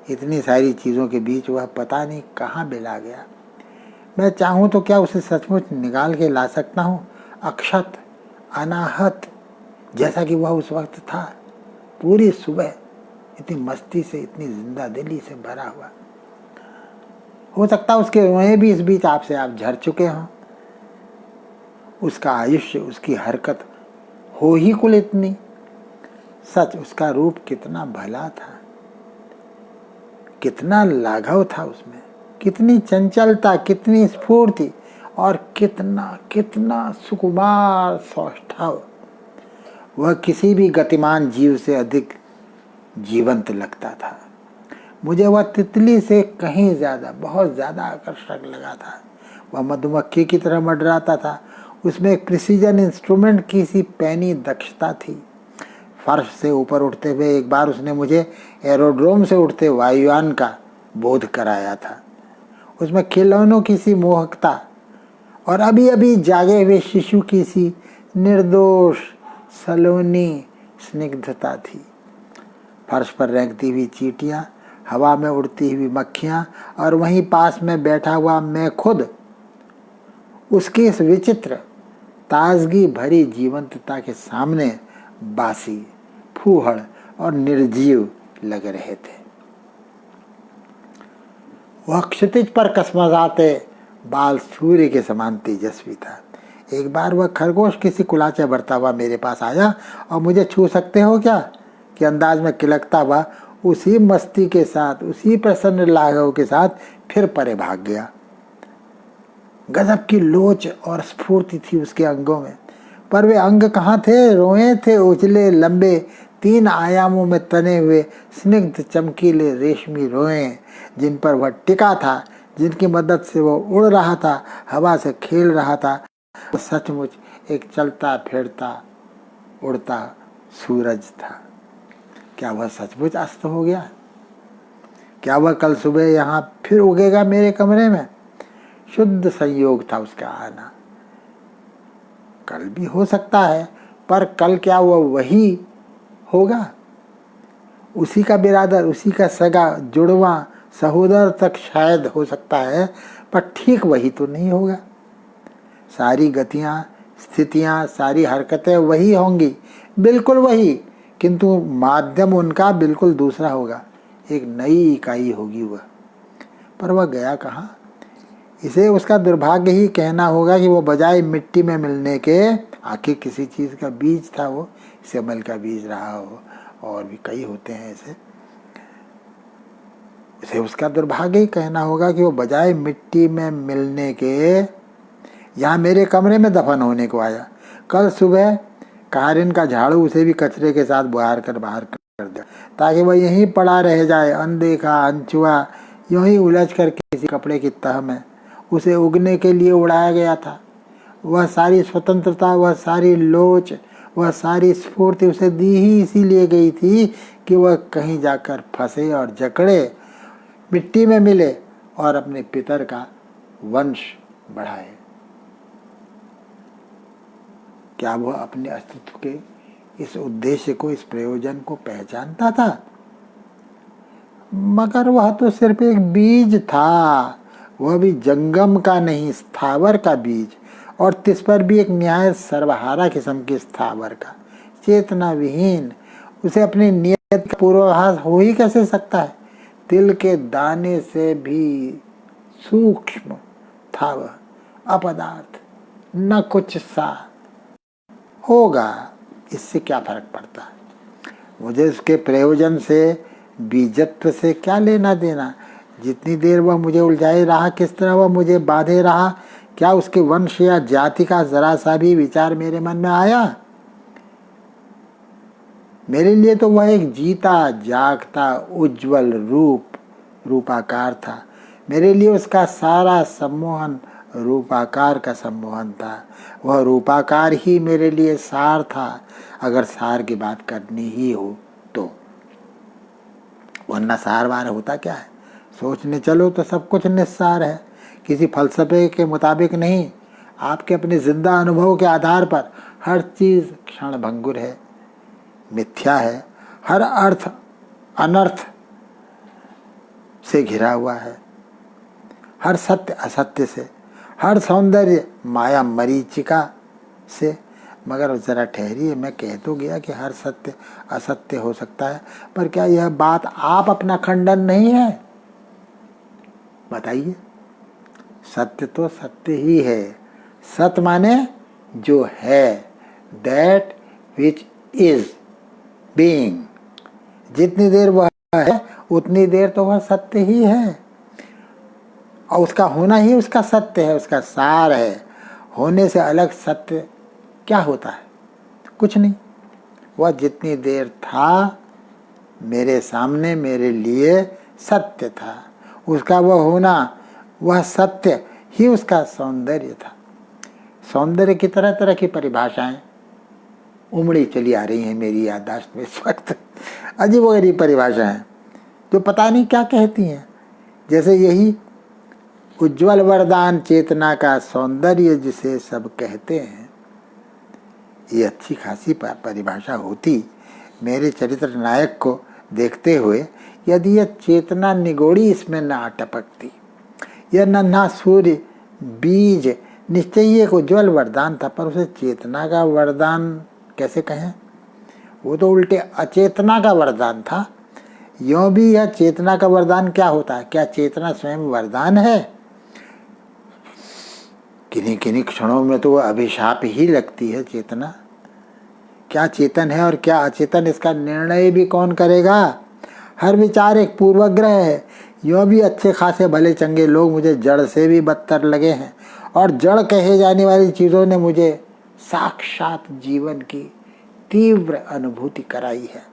इतनी सारी चीज़ों के बीच वह पता नहीं कहाँ बिला गया। मैं चाहूँ तो क्या उसे सचमुच निकाल के ला सकता हूँ, अक्षत, अनाहत, जैसा कि वह उस वक्त था, पूरी सुबह इतनी मस्ती से, इतनी जिंदा दिली से भरा हुआ। हो सकता है उसके रोए भी इस बीच आपसे आप झर चुके हों। उसका आयुष्य, उसकी हरकत हो ही कुल इतनी। सच उसका रूप कितना भला था, कितना लाघव था उसमें, कितनी चंचलता, कितनी स्फूर्ति और कितना कितना सुकुमार सौष्ठव। वह किसी भी गतिमान जीव से अधिक जीवंत लगता था। मुझे वह तितली से कहीं ज़्यादा, बहुत ज़्यादा आकर्षक लगा था। वह मधुमक्खी की तरह मंडराता था। उसमें एक प्रिसीजन इंस्ट्रूमेंट की सी पैनी दक्षता थी। फर्श से ऊपर उठते हुए एक बार उसने मुझे एरोड्रोम से उठते वायुयान का बोध कराया था। उसमें खिलौनों की सी मोहकता और अभी अभी जागे हुए शिशु की सी निर्दोष सलोनी स्निग्धता थी। फर्श पर रेंगती हुई चींटियां, हवा में उड़ती हुई मक्खियां और वहीं पास में बैठा हुआ मैं खुद उसकी इस विचित्र ताजगी भरी जीवंतता के सामने बासी, फूहड़ और निर्जीव लग रहे थे। वह क्षितिज पर कसमसाते बाल सूर्य के समान तेजस्वी था। एक बार वह खरगोश किसी कुलाचा बढ़ता हुआ मेरे पास आया और मुझे छू सकते हो क्या कि अंदाज में किलकता हुआ उसी मस्ती के साथ, उसी प्रसन्न लाघव के साथ फिर परे भाग गया। गजब की लोच और स्फूर्ति थी उसके अंगों में, पर वे अंग कहाँ थे? रोए थे उजले लंबे 3 आयामों में तने हुए स्निग्ध चमकीले रेशमी रोए, जिन पर वह टिका था, जिनकी मदद से वह उड़ रहा था, हवा से खेल रहा था। वो सचमुच एक चलता फिरता उड़ता सूरज था। क्या वह सचमुच अस्त हो गया? क्या वह कल सुबह यहाँ फिर उगेगा मेरे कमरे में? शुद्ध संयोग था उसका आना। कल भी हो सकता है, पर कल क्या वह वही होगा? उसी का बिरादर, उसी का सगा जुड़वा सहोदर तक शायद हो सकता है, पर ठीक वही तो नहीं होगा। सारी गतियाँ, स्थितियाँ, सारी हरकतें वही होंगी, बिल्कुल वही, किंतु माध्यम उनका बिल्कुल दूसरा होगा। एक नई इकाई होगी वह। पर वह गया कहाँ? इसे उसका दुर्भाग्य ही कहना होगा कि वो बजाय मिट्टी में मिलने के, आखिर किसी चीज़ का बीज था वो, सेमल का बीज रहा हो, और भी कई होते हैं ऐसे। इसे उसका दुर्भाग्य ही कहना होगा कि वो बजाय मिट्टी में मिलने के यहाँ मेरे कमरे में दफन होने को आया। कल सुबह कारिन का झाड़ू उसे भी कचरे के साथ बुहार कर बाहर कर दिया, ताकि वह यहीं पड़ा रह जाए, अनदेखा, अनछुआ, यूं ही उलझ कर किसी कपड़े की तह में। उसे उगने के लिए उड़ाया गया था। वह सारी स्वतंत्रता, वह सारी लोच, वह सारी स्फूर्ति उसे दी ही इसीलिए गई थी कि वह कहीं जाकर फंसे और जकड़े, मिट्टी में मिले और अपने पितर का वंश बढ़ाए। क्या वह अपने अस्तित्व के इस उद्देश्य को, इस प्रयोजन को पहचानता था? मगर वह तो सिर्फ एक बीज था, वह भी जंगम का नहीं, स्थावर का बीज, और तिस पर भी एक न्याय सर्वहारा किस्म के स्थावर का, चेतना विहीन। उसे अपनी नियत का पूर्वाभास हो ही कैसे सकता है? तिल के दाने से भी सूक्ष्म था वह, अपदार्थ, न कुछ सा होगा। इससे क्या फर्क पड़ता है? मुझे उसके प्रयोजन से, बीजत्व से क्या लेना देना? जितनी देर वह मुझे उलझाए रहा, किस तरह वह मुझे बांधे रहा, क्या उसके वंश या जाति का जरा सा भी विचार मेरे मन में आया? मेरे लिए तो वह एक जीता जागता उज्जवल रूपाकार था। मेरे लिए उसका सारा सम्मोहन रूपाकार का सम्मोहन था। वह रूपाकार ही मेरे लिए सार था, अगर सार की बात करनी ही हो तो। वरना सार वार होता क्या है? सोचने चलो तो सब कुछ निस्सार है, किसी फलसफे के मुताबिक नहीं। आपके अपने जिंदा अनुभव के आधार पर हर चीज क्षणभंगुर है, मिथ्या है। हर अर्थ अनर्थ से घिरा हुआ है, हर सत्य असत्य से, हर सौंदर्य माया मरीचिका से। मगर जरा ठहरिए, मैं कह तो गया कि हर सत्य असत्य हो सकता है, पर क्या यह बात आप अपना खंडन नहीं है? बताइए। सत्य तो सत्य ही है। सत्य माने जो है, दैट विच इज बीइंग। जितनी देर वह है उतनी देर तो वह सत्य ही है, और उसका होना ही उसका सत्य है, उसका सार है। होने से अलग सत्य क्या होता है? कुछ नहीं। वह जितनी देर था मेरे सामने, मेरे लिए सत्य था। उसका वह होना, वह सत्य ही उसका सौंदर्य था। सौंदर्य की तरह तरह की परिभाषाएं उमड़ी चली आ रही हैं मेरी याददाश्त में इस वक्त। अजीब गरीब परिभाषाएं जो पता नहीं क्या कहती हैं। जैसे यही उज्ज्वल वरदान चेतना का सौंदर्य जिसे सब कहते हैं, ये अच्छी खासी परिभाषा होती मेरे चरित्र नायक को देखते हुए, यदि यह चेतना निगोड़ी इसमें न अटपकती। यह नन्हा सूर्य बीज निश्चय ही एक उज्ज्वल वरदान था, पर उसे चेतना का वरदान कैसे कहें? वो तो उल्टे अचेतना का वरदान था। यों भी यह चेतना का वरदान क्या होता है? क्या चेतना स्वयं वरदान है? किन्हीं किन्हीं क्षणों में तो वह अभिशाप ही लगती है चेतना। क्या चेतन है और क्या अचेतन, इसका निर्णय भी कौन करेगा? हर विचार एक पूर्वग्रह है। यों भी अच्छे खासे भले चंगे लोग मुझे जड़ से भी बदतर लगे हैं, और जड़ कहे जाने वाली चीज़ों ने मुझे साक्षात जीवन की तीव्र अनुभूति कराई है।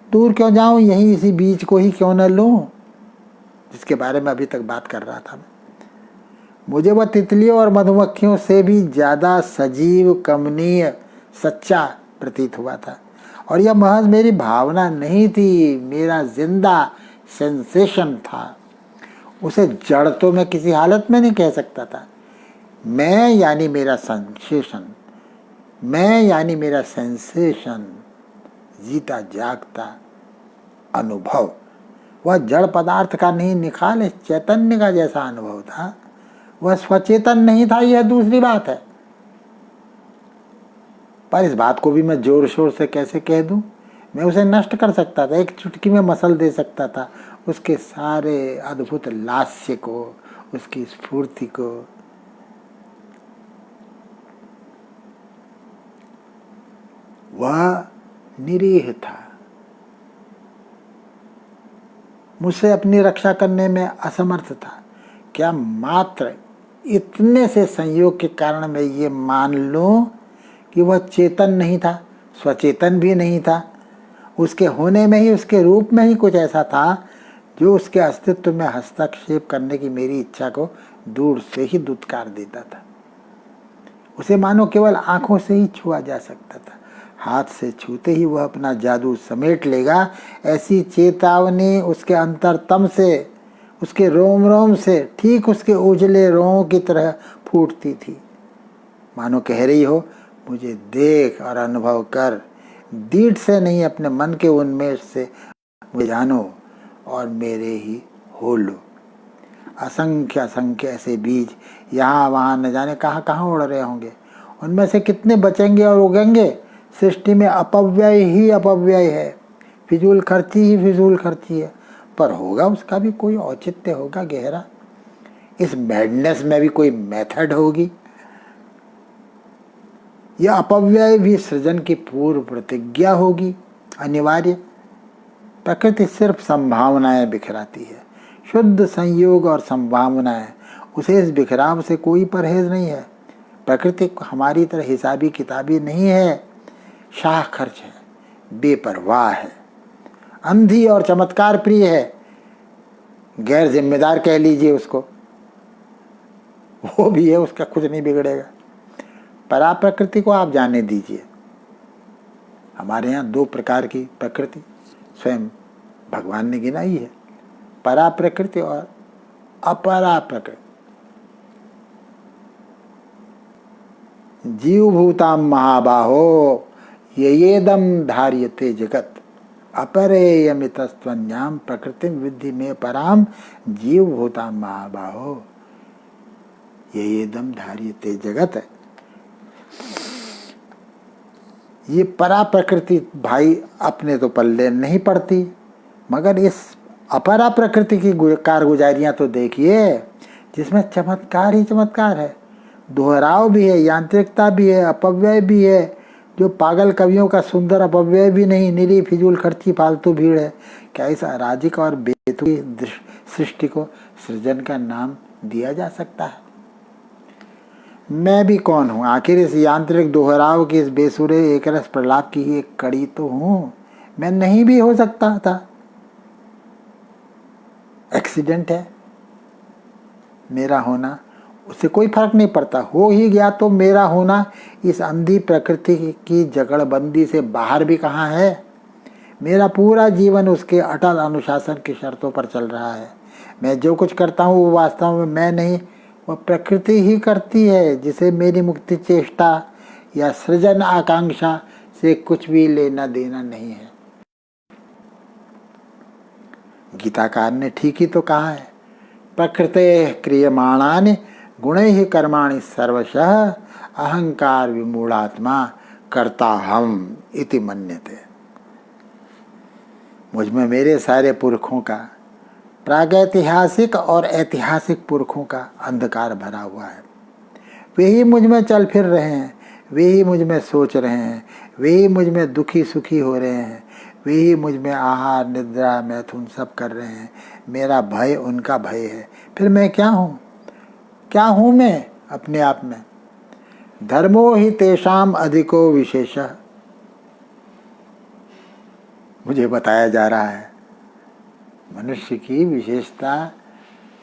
दूर क्यों जाऊं, यहीं इसी बीज को ही क्यों न लूं, जिसके बारे में अभी तक बात कर रहा था मैं। मुझे वह तितलियों और मधुमक्खियों से भी ज़्यादा सजीव, कमनीय, सच्चा प्रतीत हुआ था। और यह महज मेरी भावना नहीं थी, मेरा जिंदा सेंसेशन था। उसे जड़ तो मैं किसी हालत में नहीं कह सकता था। मैं यानी मेरा सेंसेशन, मैं यानी मेरा सेंसेशन, जीता जागता अनुभव, वह जड़ पदार्थ का नहीं, निखाल चैतन्य का जैसा अनुभव था। वह स्वचेतन नहीं था, यह दूसरी बात है। पर इस बात को भी मैं जोर शोर से कैसे कह दूं? मैं उसे नष्ट कर सकता था, एक चुटकी में मसल दे सकता था उसके सारे अद्भुत लास्य को, उसकी स्फूर्ति को। वह निरीह था, मुझसे अपनी रक्षा करने में असमर्थ था। क्या मात्र इतने से संयोग के कारण मैं ये मान लूं कि वह चेतन नहीं था, स्वचेतन भी नहीं था? उसके होने में ही, उसके रूप में ही कुछ ऐसा था जो उसके अस्तित्व में हस्तक्षेप करने की मेरी इच्छा को दूर से ही दुत्कार देता था। उसे मानो केवल आंखों से ही छुआ जा सकता था, हाथ से छूते ही वह अपना जादू समेट लेगा, ऐसी चेतावनी उसके अंतरतम से, उसके रोम रोम से, ठीक उसके उजले रोमों की तरह फूटती थी। मानो कह रही हो, मुझे देख और अनुभव कर, दीठ से नहीं, अपने मन के उन्मेष से मुझे जानो और मेरे ही हो लो। असंख्य असंख्य ऐसे बीज यहाँ वहाँ न जाने कहाँ कहाँ उड़ रहे होंगे। उनमें से कितने बचेंगे और उगेंगे? सृष्टि में अपव्यय ही अपव्यय है, फिजूल खर्ची ही फिजूल खर्ची है। पर होगा उसका भी कोई औचित्य होगा गहरा। इस मैडनेस में भी कोई मेथड होगी। यह अपव्यय भी सृजन की पूर्व प्रतिज्ञा होगी, अनिवार्य। प्रकृति सिर्फ संभावनाएं बिखराती है, शुद्ध संयोग और संभावनाएं। उसे इस बिखराव से कोई परहेज नहीं है। प्रकृति हमारी तरह हिसाबी किताबी नहीं है, शाह खर्च है, बेपरवाह है, अंधी और चमत्कार प्रिय है। गैर जिम्मेदार कह लीजिए उसको, वो भी है, उसका कुछ नहीं बिगड़ेगा। परा प्रकृति को आप जाने दीजिए। हमारे यहाँ दो प्रकार की प्रकृति स्वयं भगवान ने गिनाई है, परा प्रकृति और अपरा प्रकृति। जीव भूताम महाबाहो येदम धार्यते जगत अपरेयमितस्त्वन्याम प्रकृति विद्धि में पराम जीव भूताम महाबाहो येदम धार्यते जगत। ये परा प्रकृति भाई अपने तो पल्ले नहीं पड़ती, मगर इस अपरा प्रकृति की कारगुजारियां तो देखिए, जिसमें चमत्कार ही चमत्कार है, दोहराव भी है, यांत्रिकता भी है, अपव्यय भी है। जो पागल कवियों का सुंदर अपव्यय भी नहीं, निरी फिजूल खर्ची फालतू भीड़ है। क्या इस अराजिक और बेतुकी सृष्टि को सृजन का नाम दिया जा सकता है? मैं भी कौन हूँ आखिर? इस यांत्रिक दोहराव की, इस बेसुरे एकरस प्रलाप की ही एक कड़ी तो हूँ। मैं नहीं भी हो सकता था, एक्सीडेंट है मेरा होना, उससे कोई फर्क नहीं पड़ता। हो ही गया तो मेरा होना इस अंधी प्रकृति की जगड़बंदी से बाहर भी कहाँ है। मेरा पूरा जीवन उसके अटल अनुशासन की शर्तों पर चल रहा है। मैं जो कुछ करता हूँ वो वास्तव में मैं नहीं, वह प्रकृति ही करती है, जिसे मेरी मुक्ति चेष्टा या सृजन आकांक्षा से कुछ भी लेना देना नहीं है। गीताकार ने ठीक ही तो कहा है, प्रकृते क्रियमाणानि गुणैः कर्माणि सर्वशः अहंकार विमूढ़ात्मा कर्ता हम इति मन्यते। मुझ में मेरे सारे पुरखों का, प्रागैतिहासिक और ऐतिहासिक पुरखों का अंधकार भरा हुआ है। वे ही मुझ में चल फिर रहे हैं, वे ही मुझ में सोच रहे हैं, वे ही मुझ में दुखी सुखी हो रहे हैं, वे ही मुझ में आहार निद्रा मैथुन सब कर रहे हैं। मेरा भय उनका भय है। फिर मैं क्या हूँ? क्या हूँ मैं अपने आप में? धर्मो ही तेषाम अधिको विशेषः, मुझे बताया जा रहा है मनुष्य की विशेषता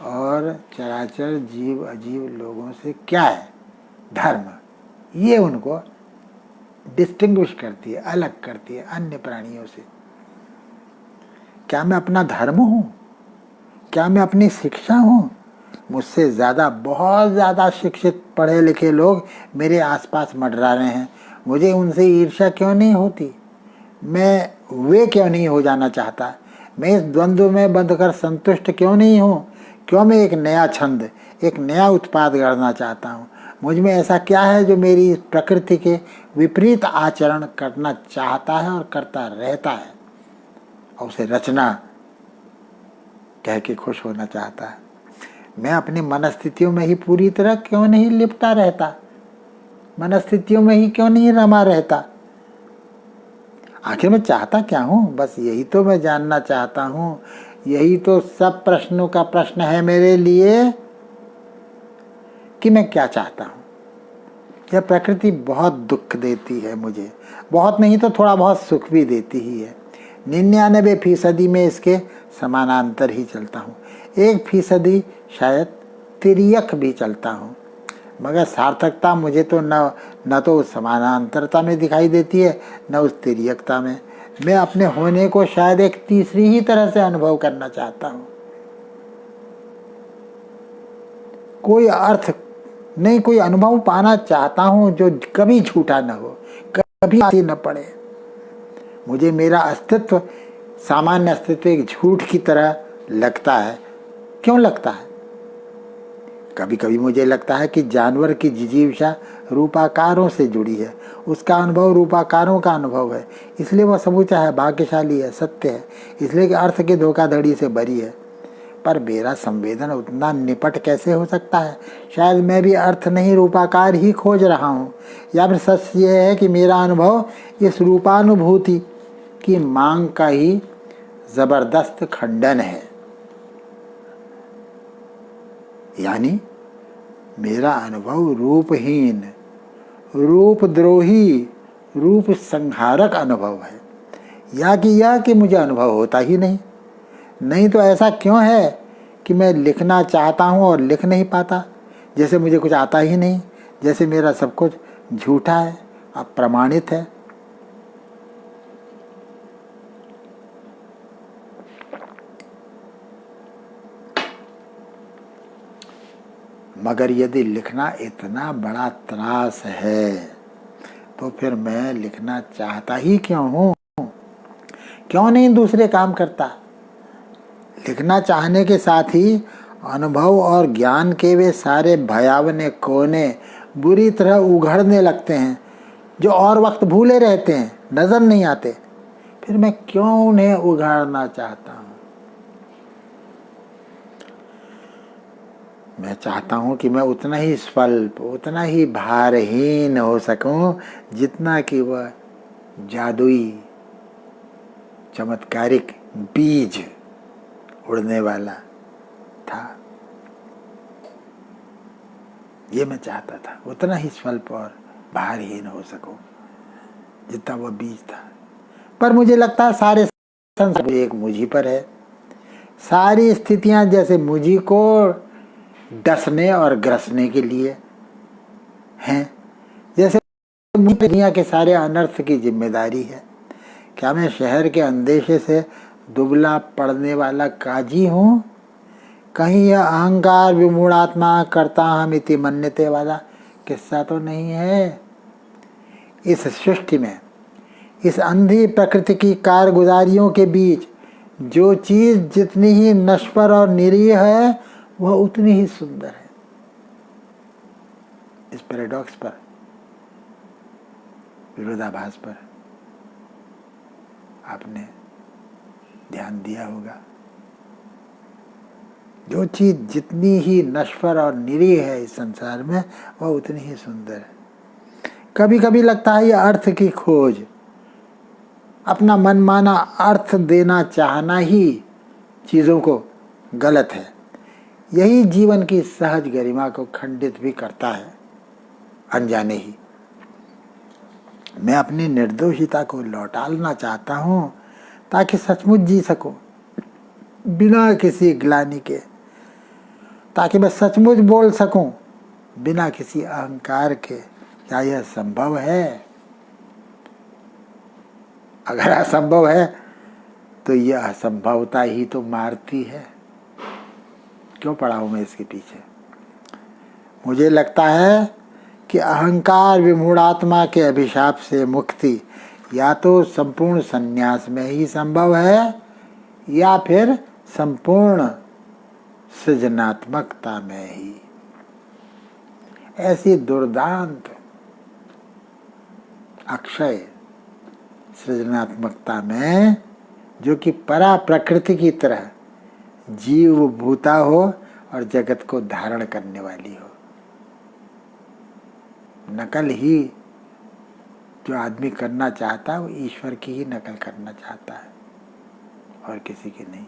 और चराचर जीव अजीव लोगों से क्या है? धर्म। ये उनको डिस्टिंग्विश करती है, अलग करती है अन्य प्राणियों से। क्या मैं अपना धर्म हूँ? क्या मैं अपनी शिक्षा हूँ? मुझसे ज़्यादा, बहुत ज़्यादा शिक्षित पढ़े लिखे लोग मेरे आसपास मंडरा रहे हैं। मुझे उनसे ईर्ष्या क्यों नहीं होती? मैं वे क्यों नहीं हो जाना चाहता? मैं इस द्वंद्व में बंधकर संतुष्ट क्यों नहीं हूँ? क्यों मैं एक नया छंद, एक नया उत्पाद गढ़ना चाहता हूँ? मुझ में ऐसा क्या है जो मेरी प्रकृति के विपरीत आचरण करना चाहता है और करता रहता है, और उसे रचना कह के खुश होना चाहता है? मैं अपनी मनस्थितियों में ही पूरी तरह क्यों नहीं लिपटा रहता? मनस्थितियों में ही क्यों नहीं रमा रहता? आखिर मैं चाहता क्या हूँ? बस यही तो मैं जानना चाहता हूँ। यही तो सब प्रश्नों का प्रश्न है मेरे लिए कि मैं क्या चाहता हूँ। यह प्रकृति बहुत दुख देती है मुझे, बहुत नहीं तो थोड़ा बहुत सुख भी देती ही है। 99% में इसके समानांतर ही चलता हूँ, 1% शायद तिर्यक भी चलता हूँ, मगर सार्थकता मुझे तो न तो उस समानांतरता में दिखाई देती है, न उस तिर्यकता में। मैं अपने होने को शायद एक तीसरी ही तरह से अनुभव करना चाहता हूँ। कोई अर्थ नहीं, कोई अनुभव पाना चाहता हूँ जो कभी झूठा न हो, कभी आती न पड़े। मुझे मेरा अस्तित्व, सामान्य अस्तित्व एक झूठ की तरह लगता है। क्यों लगता है? कभी कभी मुझे लगता है कि जानवर की जिजीविषा रूपाकारों से जुड़ी है, उसका अनुभव रूपाकारों का अनुभव है, इसलिए वह समूचा है, भाग्यशाली है, सत्य है, इसलिए कि अर्थ की धोखाधड़ी से भरी है। पर मेरा संवेदन उतना निपट कैसे हो सकता है? शायद मैं भी अर्थ नहीं रूपाकार ही खोज रहा हूँ, या फिर सच ये है कि मेरा अनुभव इस रूपानुभूति की मांग का ही जबरदस्त खंडन है। यानी मेरा अनुभव रूपहीन, रूपद्रोही, रूप संहारक अनुभव है, या कि मुझे अनुभव होता ही नहीं। नहीं तो ऐसा क्यों है कि मैं लिखना चाहता हूँ और लिख नहीं पाता, जैसे मुझे कुछ आता ही नहीं, जैसे मेरा सब कुछ झूठा है, अप्रमाणित है। मगर यदि लिखना इतना बड़ा त्रास है तो फिर मैं लिखना चाहता ही क्यों हूँ? क्यों नहीं दूसरे काम करता? लिखना चाहने के साथ ही अनुभव और ज्ञान के वे सारे भयावने कोने बुरी तरह उघड़ने लगते हैं, जो और वक्त भूले रहते हैं, नजर नहीं आते। फिर मैं क्यों उन्हें उघाड़ना चाहता हूँ? मैं चाहता हूँ कि मैं उतना ही स्वल्प, उतना ही भारहीन हो सकूं जितना कि वह जादुई चमत्कारिक बीज उड़ने वाला था। ये मैं चाहता था, उतना ही स्वल्प और भारहीन हो सकूं जितना वह बीज था। पर मुझे लगता है सारे संसार एक मुझी पर है। सारी स्थितियां जैसे मुझी को डसने और ग्रसने के लिए हैं, जैसे दुनिया के सारे अनर्थ की जिम्मेदारी है। क्या मैं शहर के अंदेशे से दुबला पड़ने वाला काजी हूँ? कहीं यह अहंकार विमूढ़ात्मा करता हम इति मन्यते वाला किस्सा तो नहीं है? इस सृष्टि में, इस अंधी प्रकृति की कारगुजारियों के बीच जो चीज जितनी ही नश्वर और निरीह है वह उतनी ही सुंदर है। इस पैराडॉक्स पर, विरोधाभास पर आपने ध्यान दिया होगा। जो चीज जितनी ही नश्वर और निरीह है इस संसार में, वह उतनी ही सुंदर है। कभी कभी लगता है ये अर्थ की खोज, अपना मनमाना अर्थ देना चाहना ही चीजों को गलत है। यही जीवन की सहज गरिमा को खंडित भी करता है अनजाने ही। मैं अपनी निर्दोषिता को लौटाना चाहता हूँ ताकि सचमुच जी सकूं बिना किसी ग्लानि के, ताकि मैं सचमुच बोल सकूं बिना किसी अहंकार के। क्या यह संभव है? अगर असंभव है तो यह असंभवता ही तो मारती है। क्यों पड़ा हूं मैं इसके पीछे? मुझे लगता है कि अहंकार विमूढ़ात्मा के अभिशाप से मुक्ति या तो संपूर्ण संन्यास में ही संभव है या फिर संपूर्ण सृजनात्मकता में ही। ऐसी दुर्दांत अक्षय सृजनात्मकता में, जो कि परा प्रकृति की तरह जीव भूता हो और जगत को धारण करने वाली हो। नकल ही जो आदमी करना चाहता है वो ईश्वर की ही नकल करना चाहता है और किसी की नहीं।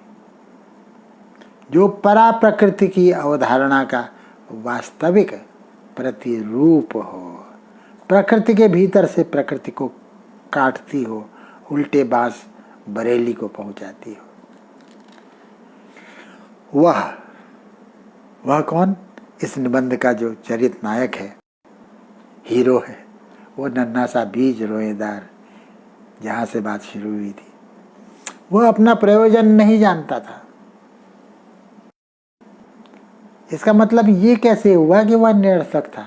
जो परा प्रकृति की अवधारणा का वास्तविक प्रतिरूप हो, प्रकृति के भीतर से प्रकृति को काटती हो, उल्टे बांस बरेली को पहुंचाती हो, वह कौन? इस निबंध का जो चरित्र नायक है, हीरो है, वो नन्हा सा बीज रोएदार, जहां से बात शुरू हुई थी। वह अपना प्रयोजन नहीं जानता था। इसका मतलब ये कैसे हुआ कि वह निरर्थक था?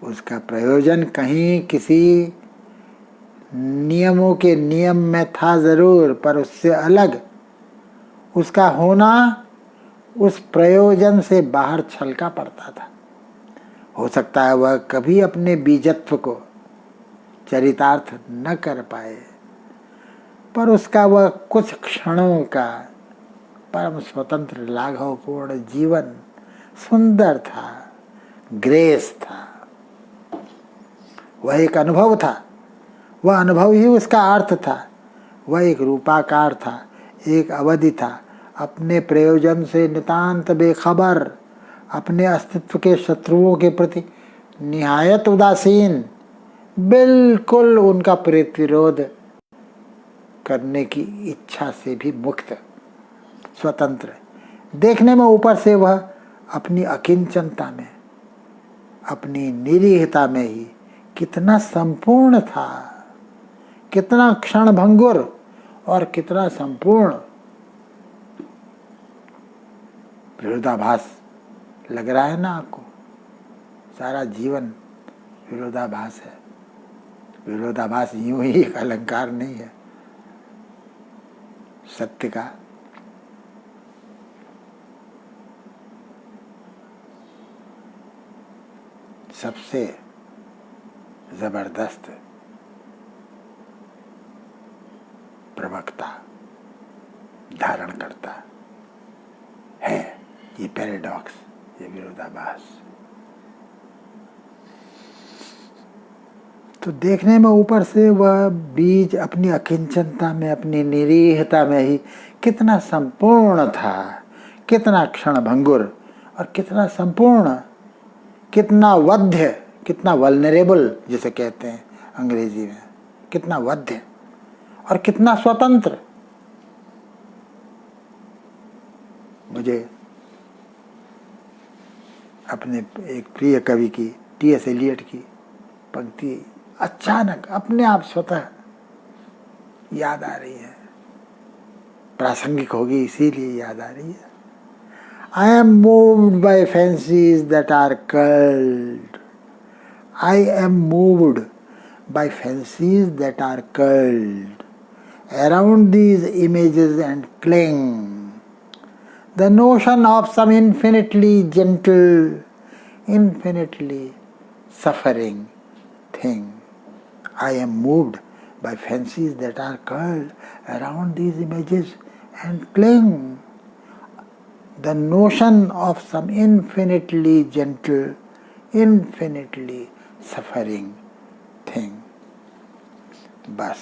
उसका प्रयोजन कहीं किसी नियमों के नियम में था जरूर, पर उससे अलग उसका होना उस प्रयोजन से बाहर छलका पड़ता था। हो सकता है वह कभी अपने बीजत्व को चरितार्थ न कर पाए, पर उसका वह कुछ क्षणों का परम स्वतंत्र लाघवपूर्ण जीवन सुंदर था, ग्रेस था। वह एक अनुभव था, वह अनुभव ही उसका अर्थ था। वह एक रूपाकार था, एक अवधि था, अपने प्रयोजन से नितांत बेखबर, अपने अस्तित्व के शत्रुओं के प्रति निहायत उदासीन, बिल्कुल उनका प्रतिरोध करने की इच्छा से भी मुक्त, स्वतंत्र। देखने में ऊपर से वह अपनी अकिंचनता में, अपनी निरीहता में ही कितना संपूर्ण था, कितना क्षणभंगुर और कितना संपूर्ण। विरोधाभास लग रहा है ना आपको? सारा जीवन विरोधाभास है। विरोधाभास यूं ही एक अलंकार नहीं है, सत्य का सबसे जबरदस्त प्रवक्ता, धारण करता है ये पैराडॉक्स, ये विरोधाभास। तो देखने में ऊपर से वह बीज अपनी अकिंचनता में, अपनी निरीहता में ही कितना संपूर्ण था, कितना क्षणभंगुर और कितना संपूर्ण, कितना वध्य, कितना वल्नरेबल जिसे कहते हैं अंग्रेजी में, कितना वध्य और कितना स्वतंत्र। मुझे अपने एक प्रिय कवि की, टी.एस. एलियट की पंक्ति अचानक अपने आप स्वतः याद आ रही है। प्रासंगिक होगी इसीलिए याद आ रही है। I am moved by fancies that are curled. I am moved by fancies that are curled around these images and cling. The notion of some infinitely gentle, infinitely suffering thing. I am moved by fancies that are curled around these images and cling. The notion of some infinitely gentle, infinitely suffering thing. बस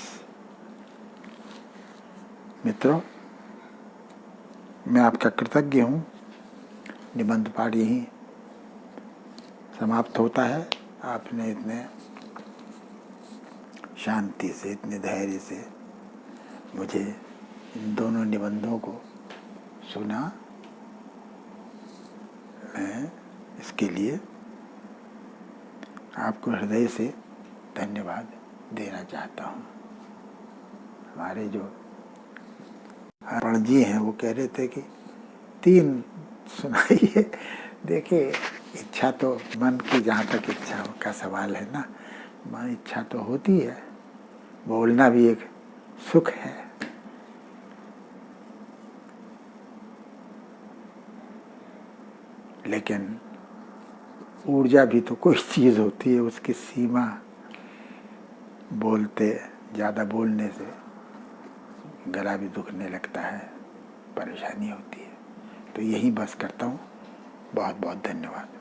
मित्रों, मैं आपका कृतज्ञ हूँ। निबंध पाठ यहीं समाप्त होता है। आपने इतने शांति से, इतने धैर्य से मुझे इन दोनों निबंधों को सुना। मैं इसके लिए आपको हृदय से धन्यवाद देना चाहता हूँ। हमारे जो अरुण जी हैं वो कह रहे थे कि 3 सुनाइए। देखिए, इच्छा तो मन की, जहाँ तक इच्छा का सवाल है ना, मन इच्छा तो होती है। बोलना भी एक सुख है। लेकिन ऊर्जा भी तो कोई चीज़ होती है, उसकी सीमा। ज़्यादा बोलने से गला भी दुखने लगता है, परेशानी होती है। तो यही बस करता हूँ। बहुत बहुत धन्यवाद।